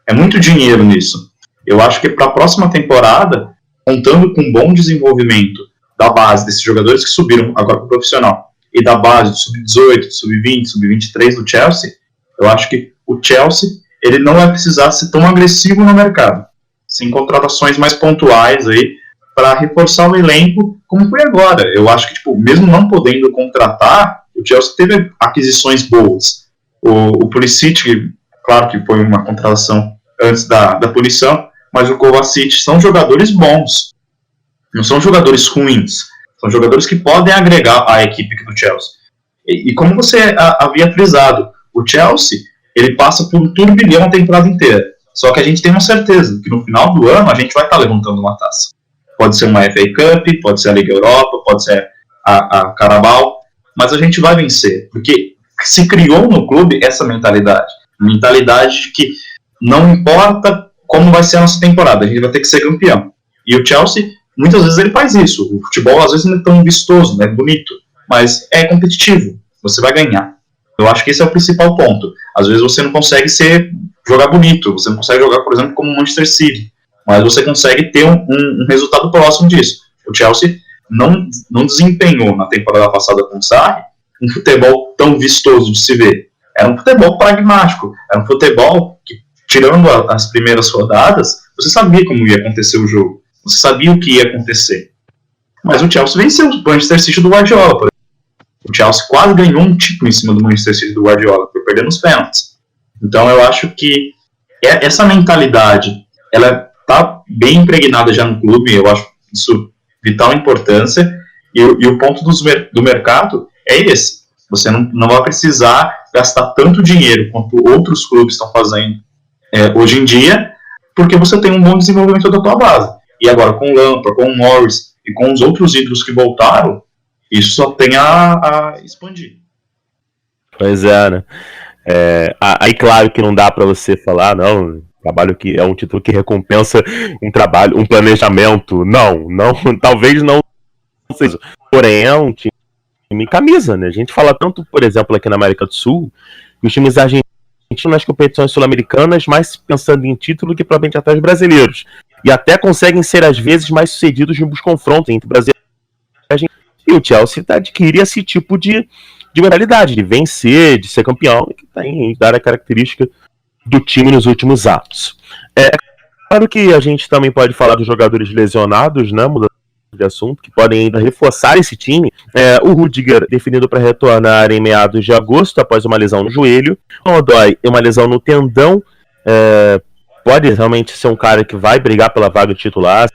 É muito dinheiro nisso. Eu acho que para a próxima temporada, contando com um bom desenvolvimento da base desses jogadores que subiram agora para o profissional, e da base do sub-18, sub-20, sub-23 do Chelsea, eu acho que o Chelsea ele não vai precisar ser tão agressivo no mercado. Sim, contratações mais pontuais aí para reforçar o elenco, como foi agora. Eu acho que, mesmo não podendo contratar, o Chelsea teve aquisições boas. O Pulisic, claro que foi uma contratação antes da punição, mas o Kovacic são jogadores bons. Não são jogadores ruins. São jogadores que podem agregar à equipe do Chelsea. E como você havia frisado, o Chelsea ele passa por um turbilhão a temporada inteira. Só que a gente tem uma certeza que no final do ano a gente vai estar levantando uma taça. Pode ser uma FA Cup, pode ser a Liga Europa, pode ser a Carabao, mas a gente vai vencer, porque se criou no clube essa mentalidade de que não importa como vai ser a nossa temporada, a gente vai ter que ser campeão. E o Chelsea, muitas vezes ele faz isso. O futebol às vezes não é tão vistoso, não é bonito, mas é competitivo, você vai ganhar. Eu acho que esse é o principal ponto. Às vezes você não consegue jogar bonito, você não consegue jogar, por exemplo, como o Manchester City, mas você consegue ter um resultado próximo disso. O Chelsea não desempenhou na temporada passada com o Sarri um futebol tão vistoso de se ver. Era um futebol pragmático, era um futebol que, tirando as primeiras rodadas, você sabia como ia acontecer o jogo, você sabia o que ia acontecer. Mas o Chelsea venceu o Manchester City do Guardiola, por exemplo. O Chelsea quase ganhou um título em cima do Manchester City do Guardiola, por perder nos pênaltis. Então eu acho que essa mentalidade, ela está bem impregnada já no clube, eu acho isso vital importância, e o ponto do mercado é esse. Você não vai precisar gastar tanto dinheiro quanto outros clubes estão fazendo hoje em dia, porque você tem um bom desenvolvimento da tua base. E agora com o Lampard, com o Morris e com os outros ídolos que voltaram, isso só tem a expandir. Pois é, né? Aí claro que não dá para você falar, não, trabalho que é um título que recompensa um trabalho, um planejamento. Não, talvez não seja. Porém, é um time em camisa, né? A gente fala tanto, por exemplo, aqui na América do Sul, que os times argentinos nas competições sul-americanas, mais pensando em título que provavelmente até os brasileiros. E até conseguem ser, às vezes, mais sucedidos nos confrontos entre Brasil e Argentina. E o Chelsea adquire esse tipo de mentalidade, de vencer, de ser campeão, que tem dar a característica do time nos últimos atos. Claro que a gente também pode falar dos jogadores lesionados, né, mudando de assunto, que podem ainda reforçar esse time. O Rudiger definido para retornar em meados de agosto, após uma lesão no joelho. O Odoi é uma lesão no tendão, pode realmente ser um cara que vai brigar pela vaga de titular.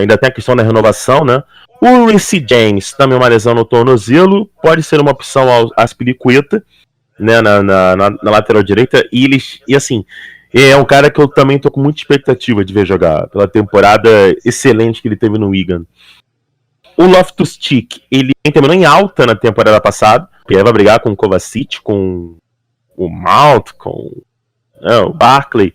Ainda tem a questão da renovação, né? O Reece James, também uma lesão no tornozelo, pode ser uma opção ao Azpilicueta, né, na lateral direita. E assim, é um cara que eu também tô com muita expectativa de ver jogar, pela temporada excelente que ele teve no Wigan. O Loftus-Cheek, ele terminou em alta na temporada passada, ele vai brigar com o Kovacic, com o Mount, com o Barkley.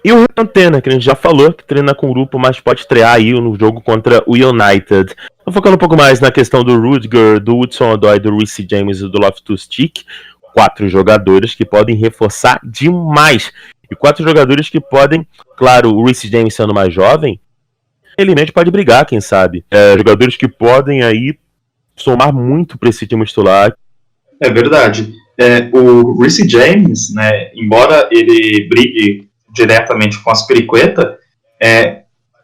E o Renan, que a gente já falou, que treina com o grupo, mas pode estrear aí no jogo contra o United. Tô focando um pouco mais na questão do Rudiger, do Hudson-Odoi, do Reece James e do Loftus-Cheek. 4 jogadores que podem reforçar demais. E 4 jogadores que podem, claro, o Reece James sendo mais jovem, ele mesmo pode brigar, quem sabe. Jogadores que podem aí somar muito para esse time titular. É verdade. O Reece James, né, embora ele brigue diretamente com a Azpilicueta,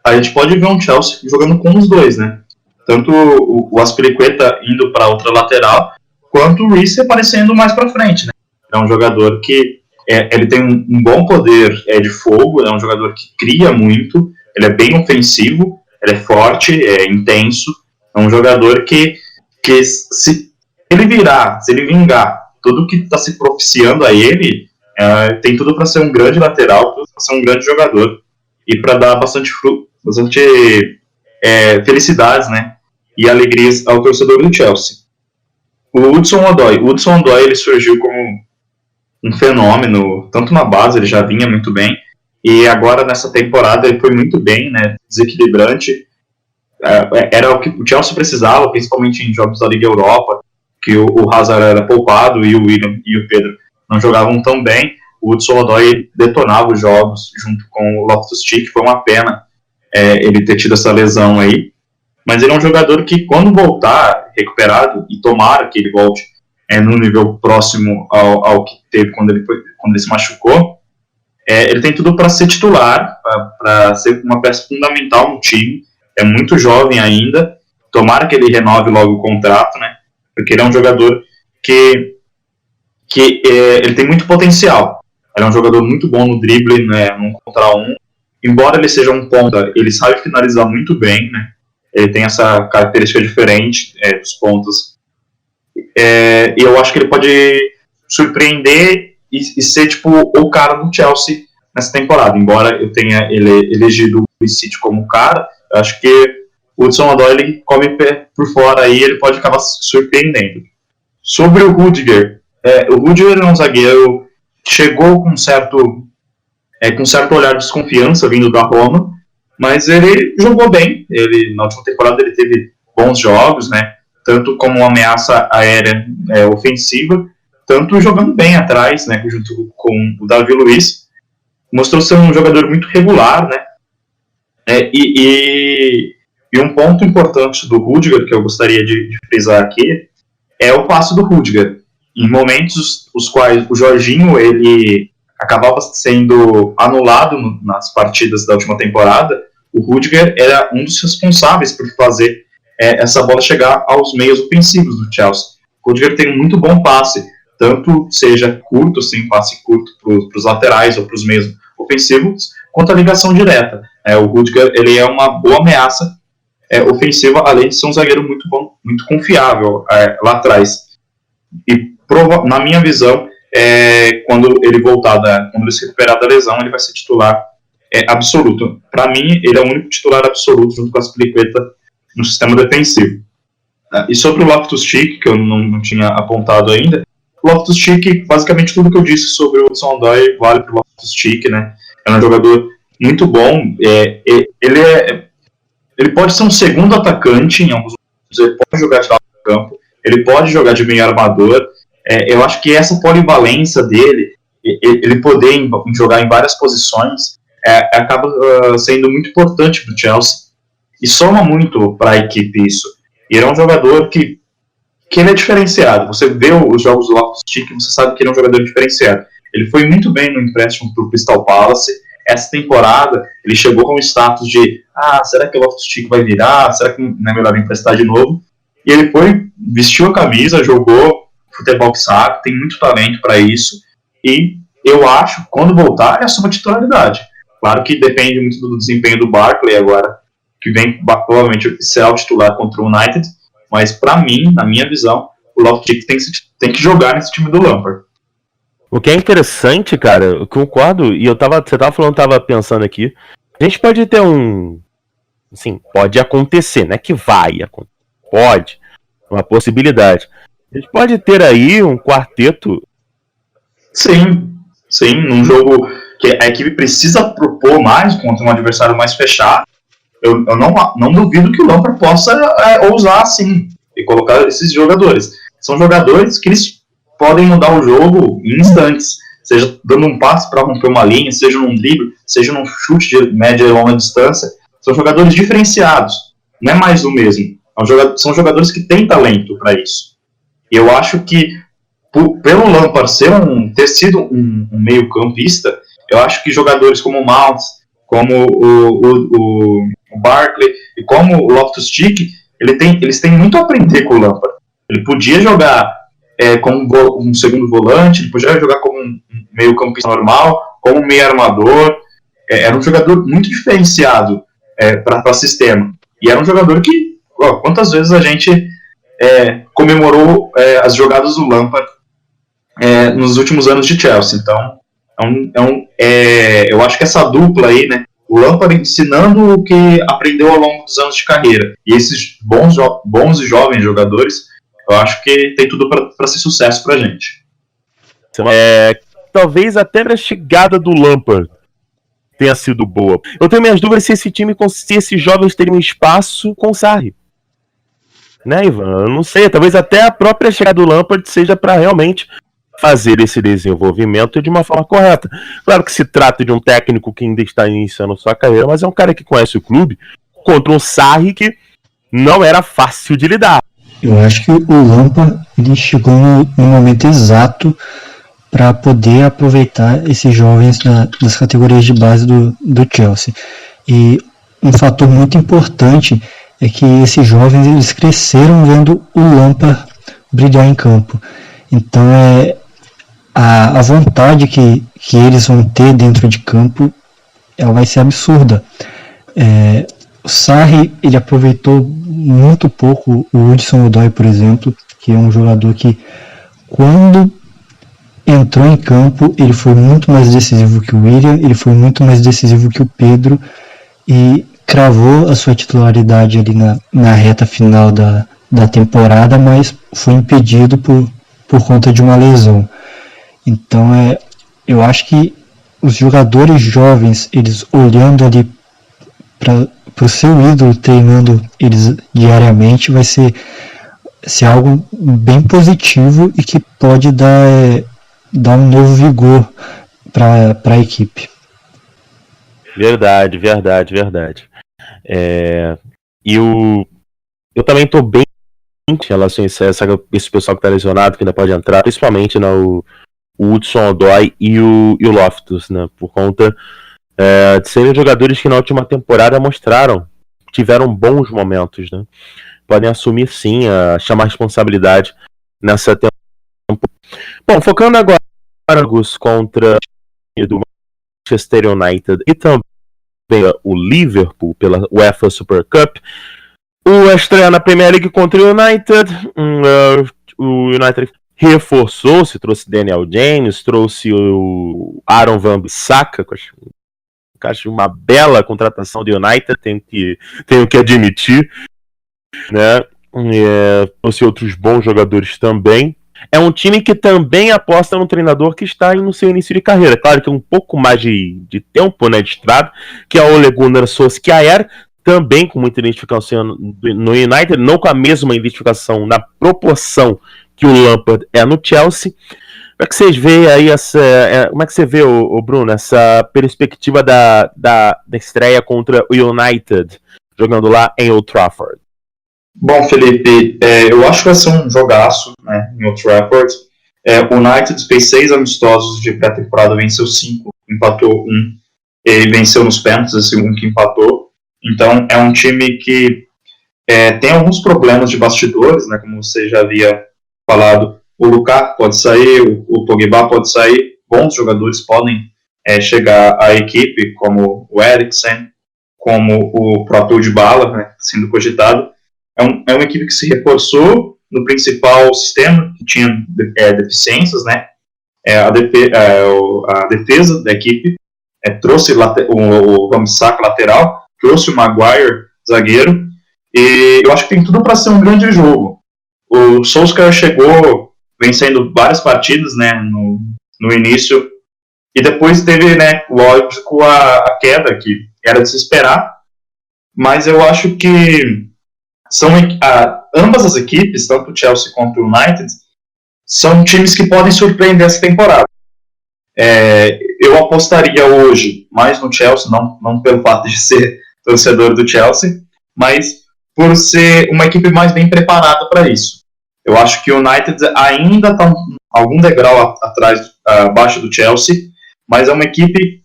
a gente pode ver um Chelsea jogando com os dois, né? Tanto o Azpilicueta indo para outra lateral, quanto o Reece aparecendo mais para frente, né? É um jogador que ele tem um bom poder de fogo, é um jogador que cria muito, ele é bem ofensivo, ele é forte, é intenso, é um jogador que se ele vingar tudo que está se propiciando a ele, tem tudo para ser um grande lateral, para ser um grande jogador e para dar bastante felicidades, né, e alegrias ao torcedor do Chelsea. O Hudson-Odoi, ele surgiu como um fenômeno, tanto na base, ele já vinha muito bem, e agora nessa temporada ele foi muito bem, né, desequilibrante. Era o que o Chelsea precisava, principalmente em jogos da Liga Europa, que o Hazard era poupado e o William e o Pedro não jogavam tão bem. O Hudson-Odoi detonava os jogos junto com o Loftus-Cheek. Foi uma pena ele ter tido essa lesão aí, mas ele é um jogador que, quando voltar recuperado, e tomara que ele volte no nível próximo ao que teve quando ele se machucou, ele tem tudo para ser titular, para ser uma peça fundamental no time. É muito jovem ainda, tomara que ele renove logo o contrato, né? Porque ele é um jogador que ele tem muito potencial. Ele é um jogador muito bom no drible, né, num contra um. Embora ele seja um ponta, ele sabe finalizar muito bem, né? Ele tem essa característica diferente dos pontas. E eu acho que ele pode surpreender e ser tipo o cara do Chelsea nessa temporada. Embora eu tenha elegido o City como cara, eu acho que o Hudson-Odoi, ele come por fora aí, ele pode acabar surpreendendo. Sobre o Rudiger é um zagueiro que chegou com certo olhar de desconfiança vindo da Roma, mas ele jogou bem. Na última temporada ele teve bons jogos, né? Tanto como uma ameaça aérea ofensiva, tanto jogando bem atrás, né? Junto com o Davi Luiz. Mostrou ser um jogador muito regular, né? E um ponto importante do Rudiger, que eu gostaria de frisar aqui, é o passe do Rudiger. Em momentos os quais o Jorginho ele acabava sendo anulado nas partidas da última temporada, o Rudiger era um dos responsáveis por fazer essa bola chegar aos meios ofensivos do Chelsea. O Rudiger tem um muito bom passe, tanto seja curto, assim, passe curto para os laterais ou para os meios ofensivos, quanto a ligação direta. O Rudiger ele é uma boa ameaça ofensiva, além de ser um zagueiro muito bom, muito confiável lá atrás. E na minha visão, quando ele voltar, quando ele se recuperar da lesão, ele vai ser titular absoluto. Para mim, ele é o único titular absoluto junto com a Azpilicueta no sistema defensivo. E sobre o Loftus-Cheek, que eu não tinha apontado ainda, o Loftus-Cheek, basicamente tudo que eu disse sobre o Hudson-Odoi vale para o Loftus-Cheek, né? É um jogador muito bom. Ele pode ser um segundo atacante em alguns momentos, ele pode jogar de lado do campo, ele pode jogar de meio armador. Eu acho que essa polivalência dele, ele poder jogar em várias posições, acaba sendo muito importante para o Chelsea e soma muito para a equipe isso. E ele é um jogador que ele é diferenciado. Você vê os jogos do Loftus-Cheek, você sabe que ele é um jogador diferenciado. Ele foi muito bem no empréstimo para o Crystal Palace, essa temporada ele chegou com o status de será que o Loftus-Cheek vai virar? Será que não é melhor emprestar de novo? E ele foi, vestiu a camisa, jogou futebol que sabe, tem muito talento para isso, e eu acho, quando voltar, é a sua titularidade. Claro que depende muito do desempenho do Barkley agora, que vem provavelmente ser o titular contra o United, mas para mim, na minha visão, o Loftus-Cheek tem que jogar nesse time do Lampard. O que é interessante, cara, eu concordo, e você tava falando, tava pensando aqui, a gente pode ter assim, pode acontecer, não é que vai acontecer, pode, uma possibilidade. A gente pode ter aí um quarteto. Sim, num jogo que a equipe precisa propor mais contra um adversário mais fechado. Eu não duvido que o Lampard possa ousar assim e colocar esses jogadores. São jogadores que eles podem mudar o jogo em instantes, seja dando um passe para romper uma linha, seja num drible, seja num chute de média e longa distância. São jogadores diferenciados, não é mais do mesmo. São jogadores que têm talento para isso. Eu acho que, pelo Lampard ter sido um meio-campista, eu acho que jogadores como o Mount, como o Barkley e como o Loftus-Cheek, eles têm muito a aprender com o Lampard. Ele podia jogar como um segundo volante, ele podia jogar como um meio-campista normal, como um meio-armador. Era um jogador muito diferenciado para sistema. E era um jogador que, quantas vezes a gente comemorou as jogadas do Lampard nos últimos anos de Chelsea. Então, eu acho que essa dupla aí, né, o Lampard ensinando o que aprendeu ao longo dos anos de carreira, e esses bons e jovens jogadores, eu acho que tem tudo para ser sucesso pra gente. Talvez até a chegada do Lampard tenha sido boa. Eu tenho minhas dúvidas se se esses jovens teriam espaço com o Sarri. Né, Ivan? Eu não sei, talvez até a própria chegada do Lampard seja para realmente fazer esse desenvolvimento de uma forma correta. Claro que se trata de um técnico que ainda está iniciando sua carreira, mas é um cara que conhece o clube, contra um Sarri que não era fácil de lidar. Eu acho que o Lampard ele chegou no momento exato para poder aproveitar esses jovens das categorias de base do Chelsea. E um fator muito importante é que esses jovens eles cresceram vendo o Lampard brilhar em campo. Então a vontade que eles vão ter dentro de campo ela vai ser absurda. O Sarri ele aproveitou muito pouco o Hudson-Odoi, por exemplo, que é um jogador que quando entrou em campo ele foi muito mais decisivo que o Willian, ele foi muito mais decisivo que o Pedro e cravou a sua titularidade ali na reta final da temporada, mas foi impedido por conta de uma lesão. Então eu acho que os jogadores jovens, eles olhando ali para o seu ídolo, treinando eles diariamente, vai ser algo bem positivo e que pode dar um novo vigor para a equipe. Verdade. E eu também estou bem em relação a esse pessoal que está lesionado, que ainda pode entrar, principalmente o Hudson-Odoi e o Loftus, né, por conta de serem jogadores que na última temporada tiveram bons momentos, né, podem assumir sim, chamar responsabilidade nessa temporada. Bom, focando agora contra o do Manchester United e também o Liverpool pela UEFA Super Cup, o estreia na Premier League contra o United. O United reforçou-se, trouxe Daniel James, trouxe o Aaron Wan-Bissaka, que eu acho uma bela contratação do United, tenho que admitir, né? Trouxe outros bons jogadores também. É um time que também aposta num treinador que está no seu início de carreira. Claro que é um pouco mais de tempo, né, de estrada, que é o Ole Gunnar Solskjaer, também com muita identificação no United, não com a mesma identificação na proporção que o Lampard é no Chelsea. Como é que vocês veem aí como é que você vê, Bruno, essa perspectiva da estreia contra o United, jogando lá em Old Trafford? Bom, Felipe, eu acho que vai ser um jogaço, né, em Old Trafford. O United fez 6 amistosos de pré-temporada, venceu 5, empatou 1. e venceu nos pênaltis, esse um que empatou. Então é um time que tem alguns problemas de bastidores, né, como você já havia falado. O Lukaku pode sair, o Pogba pode sair, bons jogadores podem chegar à equipe, como o Eriksen, como o próprio Dybala, né, sendo cogitado. É uma equipe que se reforçou no principal sistema, que tinha deficiências, né, a defesa da equipe, trouxe o Wan-Bissaka lateral, trouxe o Maguire zagueiro, e eu acho que tem tudo para ser um grande jogo. O Solskjaer chegou vencendo várias partidas, né, no início, e depois teve, né, lógico, a queda, que era de se esperar, mas eu acho que ambas as equipes, tanto o Chelsea quanto o United, são times que podem surpreender essa temporada. Eu apostaria hoje mais no Chelsea, não pelo fato de ser torcedor do Chelsea, mas por ser uma equipe mais bem preparada para isso. Eu acho que o United ainda está algum degrau abaixo do Chelsea, mas é uma equipe,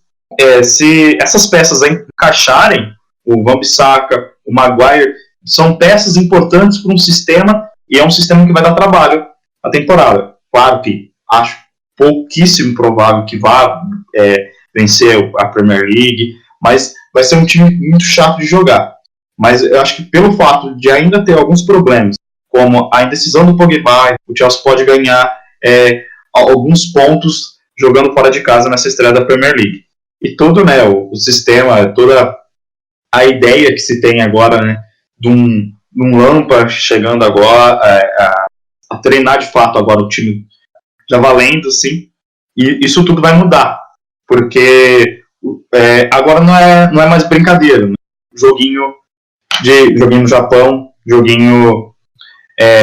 se essas peças encaixarem, o Wan-Bissaka, o Maguire, são peças importantes para um sistema, e é um sistema que vai dar trabalho a temporada. Claro que acho pouquíssimo provável que vá vencer a Premier League, mas vai ser um time muito chato de jogar. Mas eu acho que pelo fato de ainda ter alguns problemas, como a indecisão do Pogba, o Chelsea pode ganhar alguns pontos jogando fora de casa nessa estreia da Premier League. E todo, né, o sistema, toda a ideia que se tem agora, né, de um Lampard chegando agora a treinar de fato agora o time já valendo, sim, e isso tudo vai mudar, porque agora não é mais brincadeira, né? Joguinho no Japão, joguinho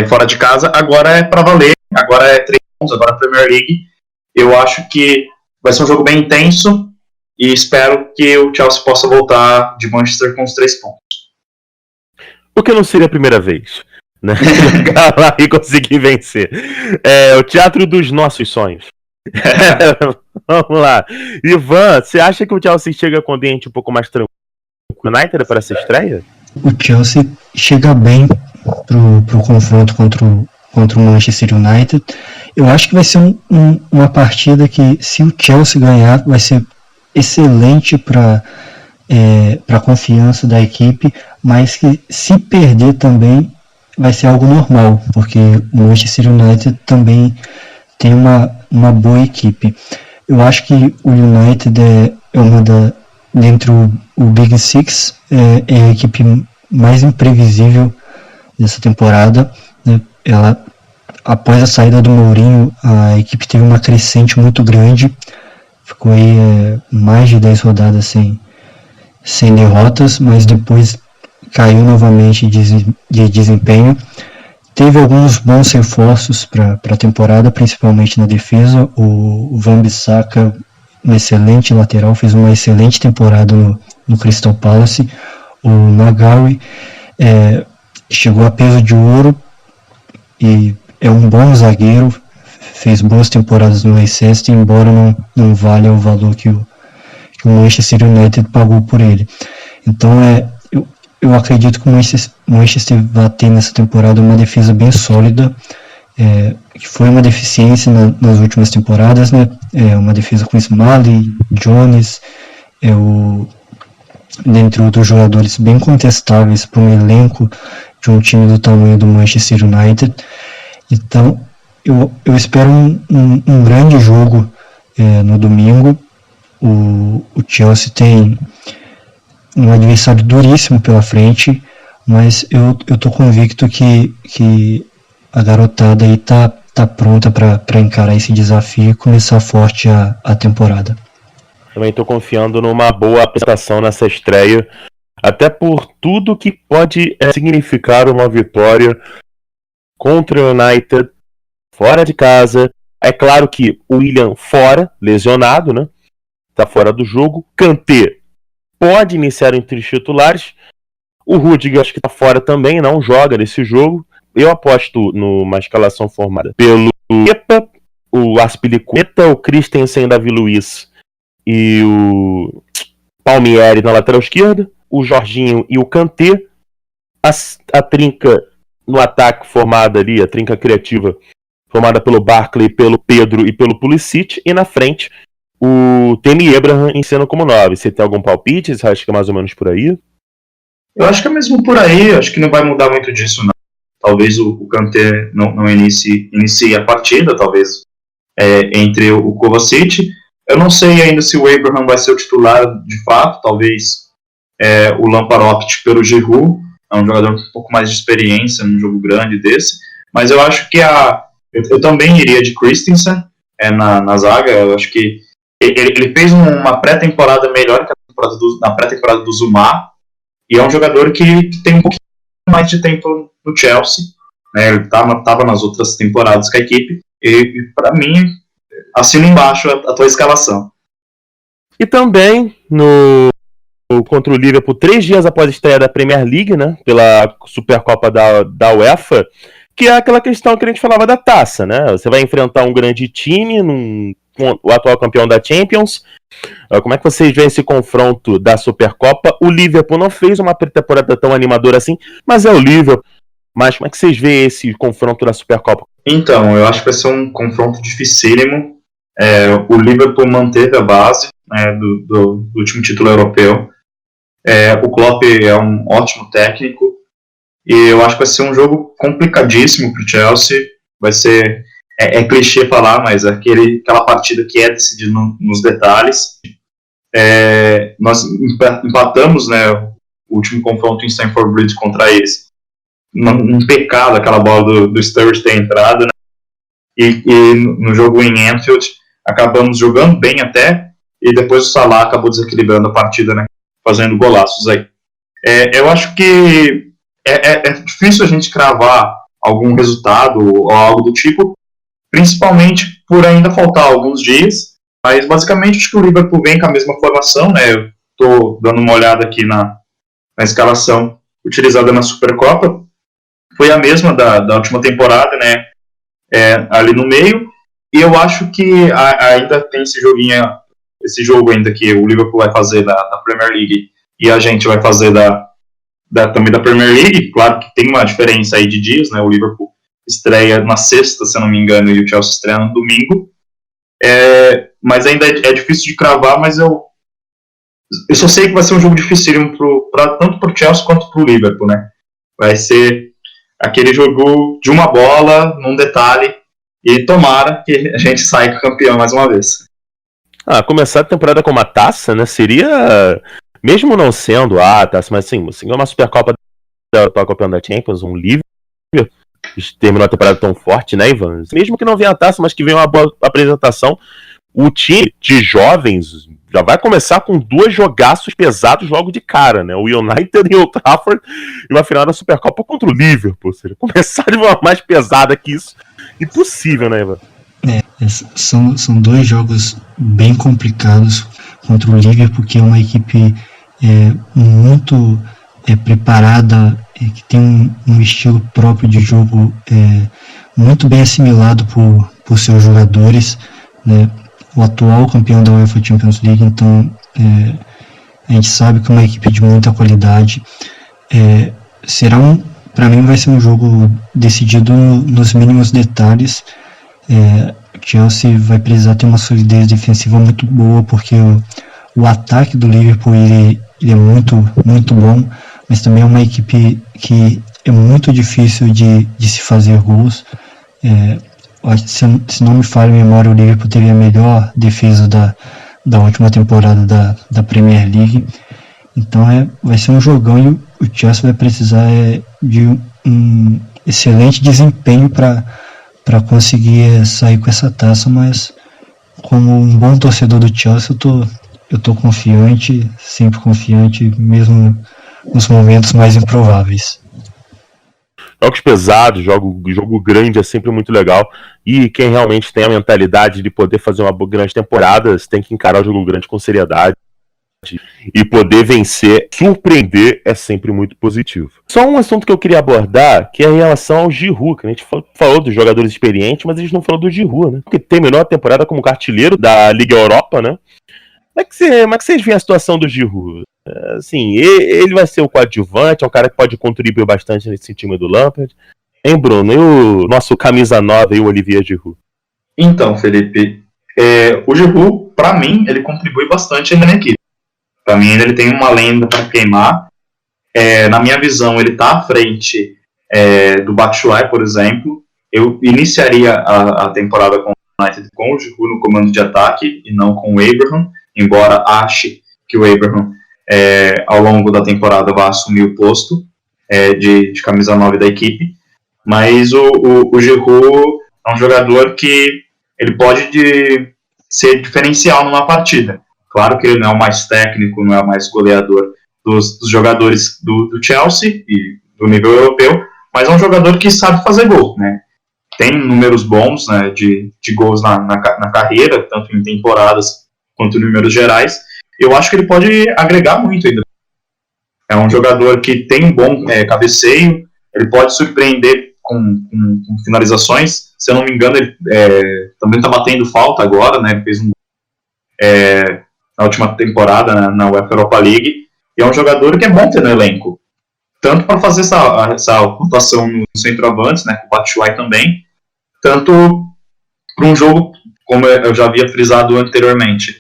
fora de casa, agora é para valer, agora é 3 pontos, agora é Premier League. Eu acho que vai ser um jogo bem intenso e espero que o Chelsea possa voltar de Manchester com os 3 pontos. O que não seria a primeira vez, né? Chegar lá e conseguir vencer. O teatro dos nossos sonhos. Vamos lá. Ivan, você acha que o Chelsea chega com o ambiente um pouco mais tranquilo no United para essa estreia? O Chelsea chega bem pro confronto contra o Manchester United. Eu acho que vai ser uma partida que, se o Chelsea ganhar, vai ser excelente para a confiança da equipe, mas que, se perder também, vai ser algo normal, porque o Manchester United também tem uma boa equipe. Eu acho que o United é uma dentre o Big Six, é a equipe mais imprevisível dessa temporada, né? Após a saída do Mourinho, a equipe teve uma crescente muito grande, ficou aí mais de 10 rodadas sem derrotas, mas depois caiu novamente de desempenho. Teve alguns bons reforços para a temporada, principalmente na defesa. O Wan-Bissaka, um excelente lateral, fez uma excelente temporada no Crystal Palace. O Maguire chegou a peso de ouro e é um bom zagueiro, fez boas temporadas no Leicester, embora não valha o valor que o Manchester United pagou por ele. Então eu acredito que o Manchester vai ter nessa temporada uma defesa bem sólida, que foi uma deficiência nas últimas temporadas, né? Uma defesa com Smalley, Jones, dentre outros jogadores bem contestáveis para um elenco de um time do tamanho do Manchester United. Então eu espero um grande jogo no domingo. O Chelsea tem um adversário duríssimo pela frente, mas eu tô convicto que a garotada aí tá pronta para encarar esse desafio e começar forte a temporada. Também estou confiando numa boa apresentação nessa estreia, até por tudo que pode significar uma vitória contra o United fora de casa. É claro que o Willian fora, lesionado, né? Tá fora do jogo. Kanté pode iniciar entre os titulares. O Rudiger acho que tá fora também, não joga nesse jogo. Eu aposto numa escalação formada pelo Kepa, o Aspilicueta, o Christensen, Davi Luiz e o Palmieri na lateral esquerda, o Jorginho e o Kanté, a trinca no ataque formada ali, a trinca criativa formada pelo Barkley, pelo Pedro e pelo Pulisic, e na frente o Tammy Abraham em cena como 9. Você tem algum palpite? Você acha que é mais ou menos por aí? Eu acho que é mesmo por aí, acho que não vai mudar muito disso, não. Talvez o Kanté não inicie a partida, talvez entre o Kovacic. Eu não sei ainda se o Abraham vai ser o titular de fato, talvez o Lampard opte pelo Giroud, é um jogador com um pouco mais de experiência num jogo grande desse, mas eu acho que eu também iria de Christensen na zaga. Eu acho que ele fez uma pré-temporada melhor que na pré-temporada do Zuma, e é um jogador que tem um pouquinho mais de tempo no Chelsea, né? Ele estava nas outras temporadas com a equipe, e para mim, assina embaixo a tua escalação. E também contra o Liverpool, 3 dias após a estreia da Premier League, né, pela Supercopa da UEFA, que é aquela questão que a gente falava da taça, né? Você vai enfrentar um grande time, o atual campeão da Champions. Como é que vocês veem esse confronto da Supercopa? O Liverpool não fez uma pré-temporada tão animadora assim, mas é o Liverpool. Mas como é que vocês veem esse confronto da Supercopa? Então, eu acho que vai ser um confronto dificílimo. O Liverpool manteve a base, né, do último título europeu. O Klopp é um ótimo técnico, e eu acho que vai ser um jogo complicadíssimo para o Chelsea. Vai ser, clichê falar, mas aquela partida que é decidida nos detalhes. Nós empatamos, né, o último confronto em Stamford Bridge contra eles. Um pecado aquela bola do Sturridge ter entrado, né? E no jogo em Anfield acabamos jogando bem até, e depois o Salah acabou desequilibrando a partida, né, fazendo golaços aí. Eu acho que é difícil a gente cravar algum resultado ou algo do tipo, principalmente por ainda faltar alguns dias, mas basicamente acho que o Liverpool vem com a mesma formação, né? Eu estou dando uma olhada aqui na escalação utilizada na Supercopa, foi a mesma da última temporada, né? Ali no meio, e eu acho que ainda tem esse jogo ainda que o Liverpool vai fazer da Premier League, e a gente vai fazer também da Premier League. Claro que tem uma diferença aí de dias, né? O Liverpool estreia na sexta, se eu não me engano, e o Chelsea estreia no domingo. Mas ainda é difícil de cravar, mas eu só sei que vai ser um jogo dificílimo tanto para o Chelsea quanto para o Liverpool, né? Vai ser aquele jogo de uma bola, num detalhe, e tomara que a gente saia campeão mais uma vez. Começar a temporada com uma taça, né? Seria, mesmo não sendo a taça, mas sim, uma Supercopa da atual campeão da Champions, um Liverpool, terminou a temporada tão forte, né, Ivan? Mesmo que não venha a taça, mas que venha uma boa apresentação, o time de jovens já vai começar com 2 jogaços pesados logo de cara, né? O United e o Trafford, e uma final da Supercopa contra o Liverpool. Ou seja, começar de uma mais pesada que isso, impossível, né, Ivan? São 2 jogos bem complicados contra o Liverpool, que é uma equipe muito preparada, que tem um estilo próprio de jogo muito bem assimilado por seus jogadores, né? O atual campeão da UEFA Champions League, então a gente sabe que é uma equipe de muita qualidade. Para mim vai ser um jogo decidido nos mínimos detalhes. O Chelsea vai precisar ter uma solidez defensiva muito boa, porque o ataque do Liverpool ele é muito, muito bom, mas também é uma equipe que é muito difícil de se fazer gols. Se não me falha a memória, o Liverpool teve a melhor defesa da última temporada da Premier League. Então vai ser um jogão, e o Chelsea vai precisar de um excelente desempenho para conseguir sair com essa taça, mas como um bom torcedor do Chelsea, eu tô confiante, sempre confiante, mesmo nos momentos mais improváveis. Jogos pesados, jogo grande é sempre muito legal, e quem realmente tem a mentalidade de poder fazer uma grande temporada, tem que encarar o jogo grande com seriedade, e poder vencer, surpreender, é sempre muito positivo. Só um assunto que eu queria abordar, que é em relação ao Giroud, que a gente falou dos jogadores experientes, mas a gente não falou do Giroud, né? Que terminou a temporada como artilheiro da Liga Europa, né? como é que vocês veem a situação do Giroud? Assim, ele vai ser o coadjuvante, é um cara que pode contribuir bastante nesse time do Lampard. Hein, Bruno? E o nosso camisa 9 e o Olivier Giroud? Então, Felipe, o Giroud, pra mim, ele contribui bastante ainda na equipe. Pra mim, ele tem uma lenda para queimar. Na minha visão, ele tá à frente do Batshuayi, por exemplo. Eu iniciaria a temporada com o United com o Giroud no comando de ataque e não com o Abraham, embora ache que o Abraham, ao longo da temporada, vai assumir o posto de camisa 9 da equipe. Mas o Giroud é um jogador que ele pode ser diferencial numa partida. Claro que ele não é o mais técnico, não é o mais goleador dos jogadores do Chelsea e do nível europeu, mas é um jogador que sabe fazer gol, né? Tem números bons, né, de gols na carreira, tanto em temporadas quanto em números gerais. Eu acho que ele pode agregar muito ainda. É um jogador que tem um bom cabeceio, ele pode surpreender com finalizações. Se eu não me engano, ele também está batendo falta agora, né? Ele fez na última temporada na UEFA Europa League. E é um jogador que é bom ter no elenco. Tanto para fazer essa rotação no centroavante, né, com o Batshuayi também, tanto para um jogo, como eu já havia frisado anteriormente,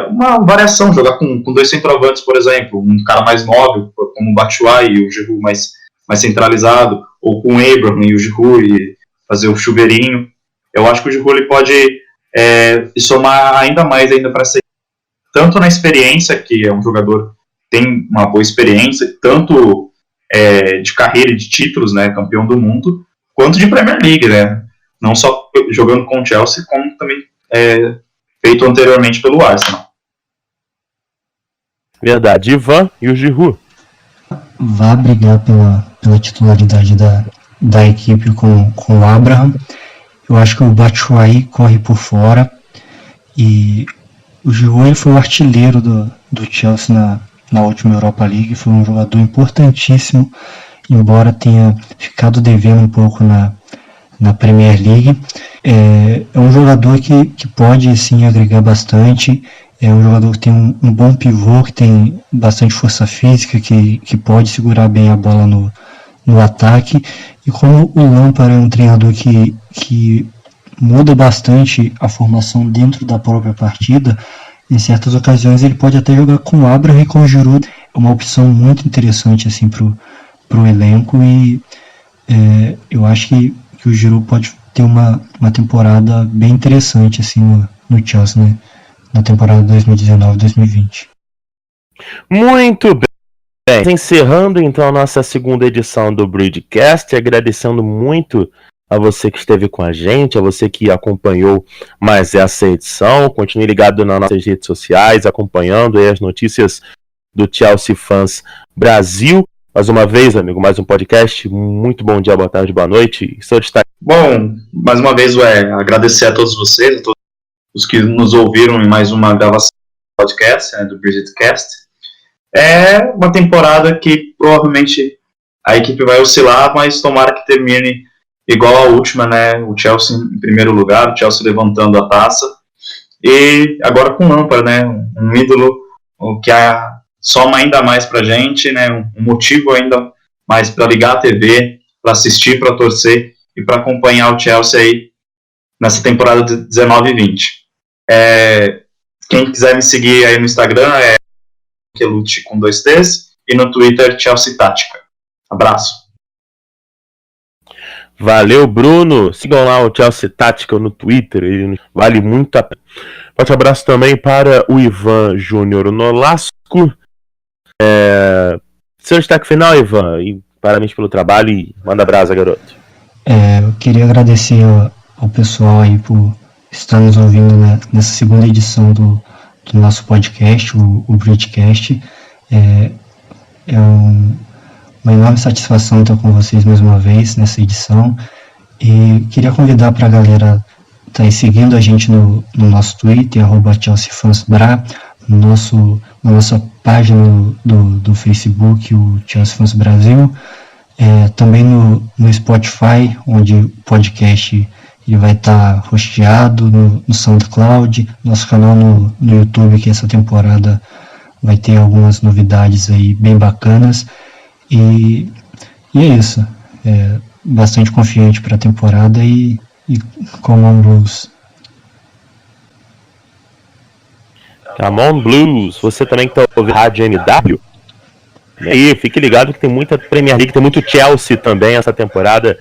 uma variação, jogar com dois centroavantes, por exemplo, um cara mais móvel, como o Batshuayi e o Giroud mais centralizado, ou com o Abraham e o Giroud e fazer o chuveirinho. Eu acho que o Giroud ele pode somar ainda mais para essa, tanto na experiência, que é um jogador que tem uma boa experiência, tanto de carreira e de títulos, né, campeão do mundo, quanto de Premier League, né, não só jogando com o Chelsea, como também feito anteriormente pelo Arsenal. Verdade. Ivan e o Giroud? Vá brigar pela titularidade da equipe com o Abraham. Eu acho que o Batshuayi corre por fora e o Giroud foi o artilheiro do Chelsea na última Europa League, foi um jogador importantíssimo, embora tenha ficado devendo um pouco na Premier League. É um jogador que pode sim agregar bastante, é um jogador que tem um bom pivô, que tem bastante força física, que pode segurar bem a bola no ataque, e como o Lampard é um treinador que muda bastante a formação dentro da própria partida, em certas ocasiões ele pode até jogar com o Abraham e com o Giroud. É uma opção muito interessante assim pro elenco, e eu acho que o Giroud pode ter uma temporada bem interessante assim no Chelsea, né? Na temporada 2019-2020. Muito bem. Encerrando então a nossa segunda edição do Bridgecast, agradecendo muito a você que esteve com a gente, a você que acompanhou mais essa edição. Continue ligado nas nossas redes sociais, acompanhando aí as notícias do Chelsea Fans Brasil. Mais uma vez, amigo, mais um podcast. Muito bom dia, boa tarde, boa noite. Seu destaque. Bom, mais uma vez, agradecer a todos vocês, a todos os que nos ouviram em mais uma gravação do podcast, do Bridgecast. É uma temporada que provavelmente a equipe vai oscilar, mas tomara que termine igual a última, né? O Chelsea em primeiro lugar, o Chelsea levantando a taça. E agora com o Lampard, né? Um ídolo que soma ainda mais pra gente, né? Um motivo ainda mais para ligar a TV, para assistir, para torcer e para acompanhar o Chelsea aí nessa temporada de 19-20. Quem quiser me seguir aí no Instagram é Kelute com 2 T's e no Twitter Chelsea Tática. Abraço. Valeu, Bruno. Sigam lá o Chelsea Tática no Twitter, ele vale muito a pena. Forte abraço também para o Ivan Júnior Nolasco. Seu destaque final, Ivan, e parabéns pelo trabalho e manda brasa, garoto. Eu queria agradecer ao pessoal aí por estar nos ouvindo, né, nessa segunda edição do nosso podcast, o Bridgecast. Uma enorme satisfação estar com vocês mais uma vez nessa edição, e queria convidar para a galera estar aí seguindo a gente no nosso Twitter, @ChelseaFansBra, na nossa página do Facebook, o Chelsea Fans Brasil, também no Spotify, onde o podcast Ele vai estar hosteado no SoundCloud, nosso canal no YouTube, que essa temporada vai ter algumas novidades aí bem bacanas. E é isso. Bastante confiante para a temporada e Common Blues. Common Blues. Você também que está ouvindo a Rádio MW? E aí, fique ligado que tem muita Premier League, tem muito Chelsea também essa temporada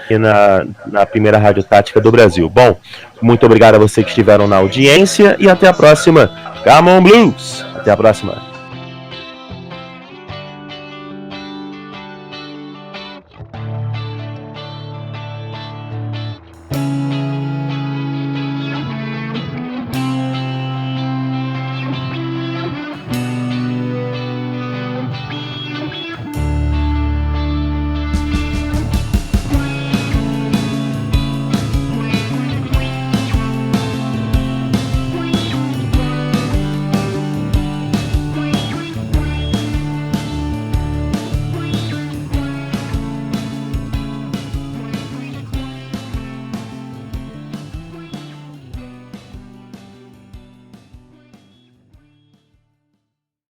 aqui na primeira Rádio Tática do Brasil. Bom, muito obrigado a vocês que estiveram na audiência e até a próxima. Come on Blues! Até a próxima.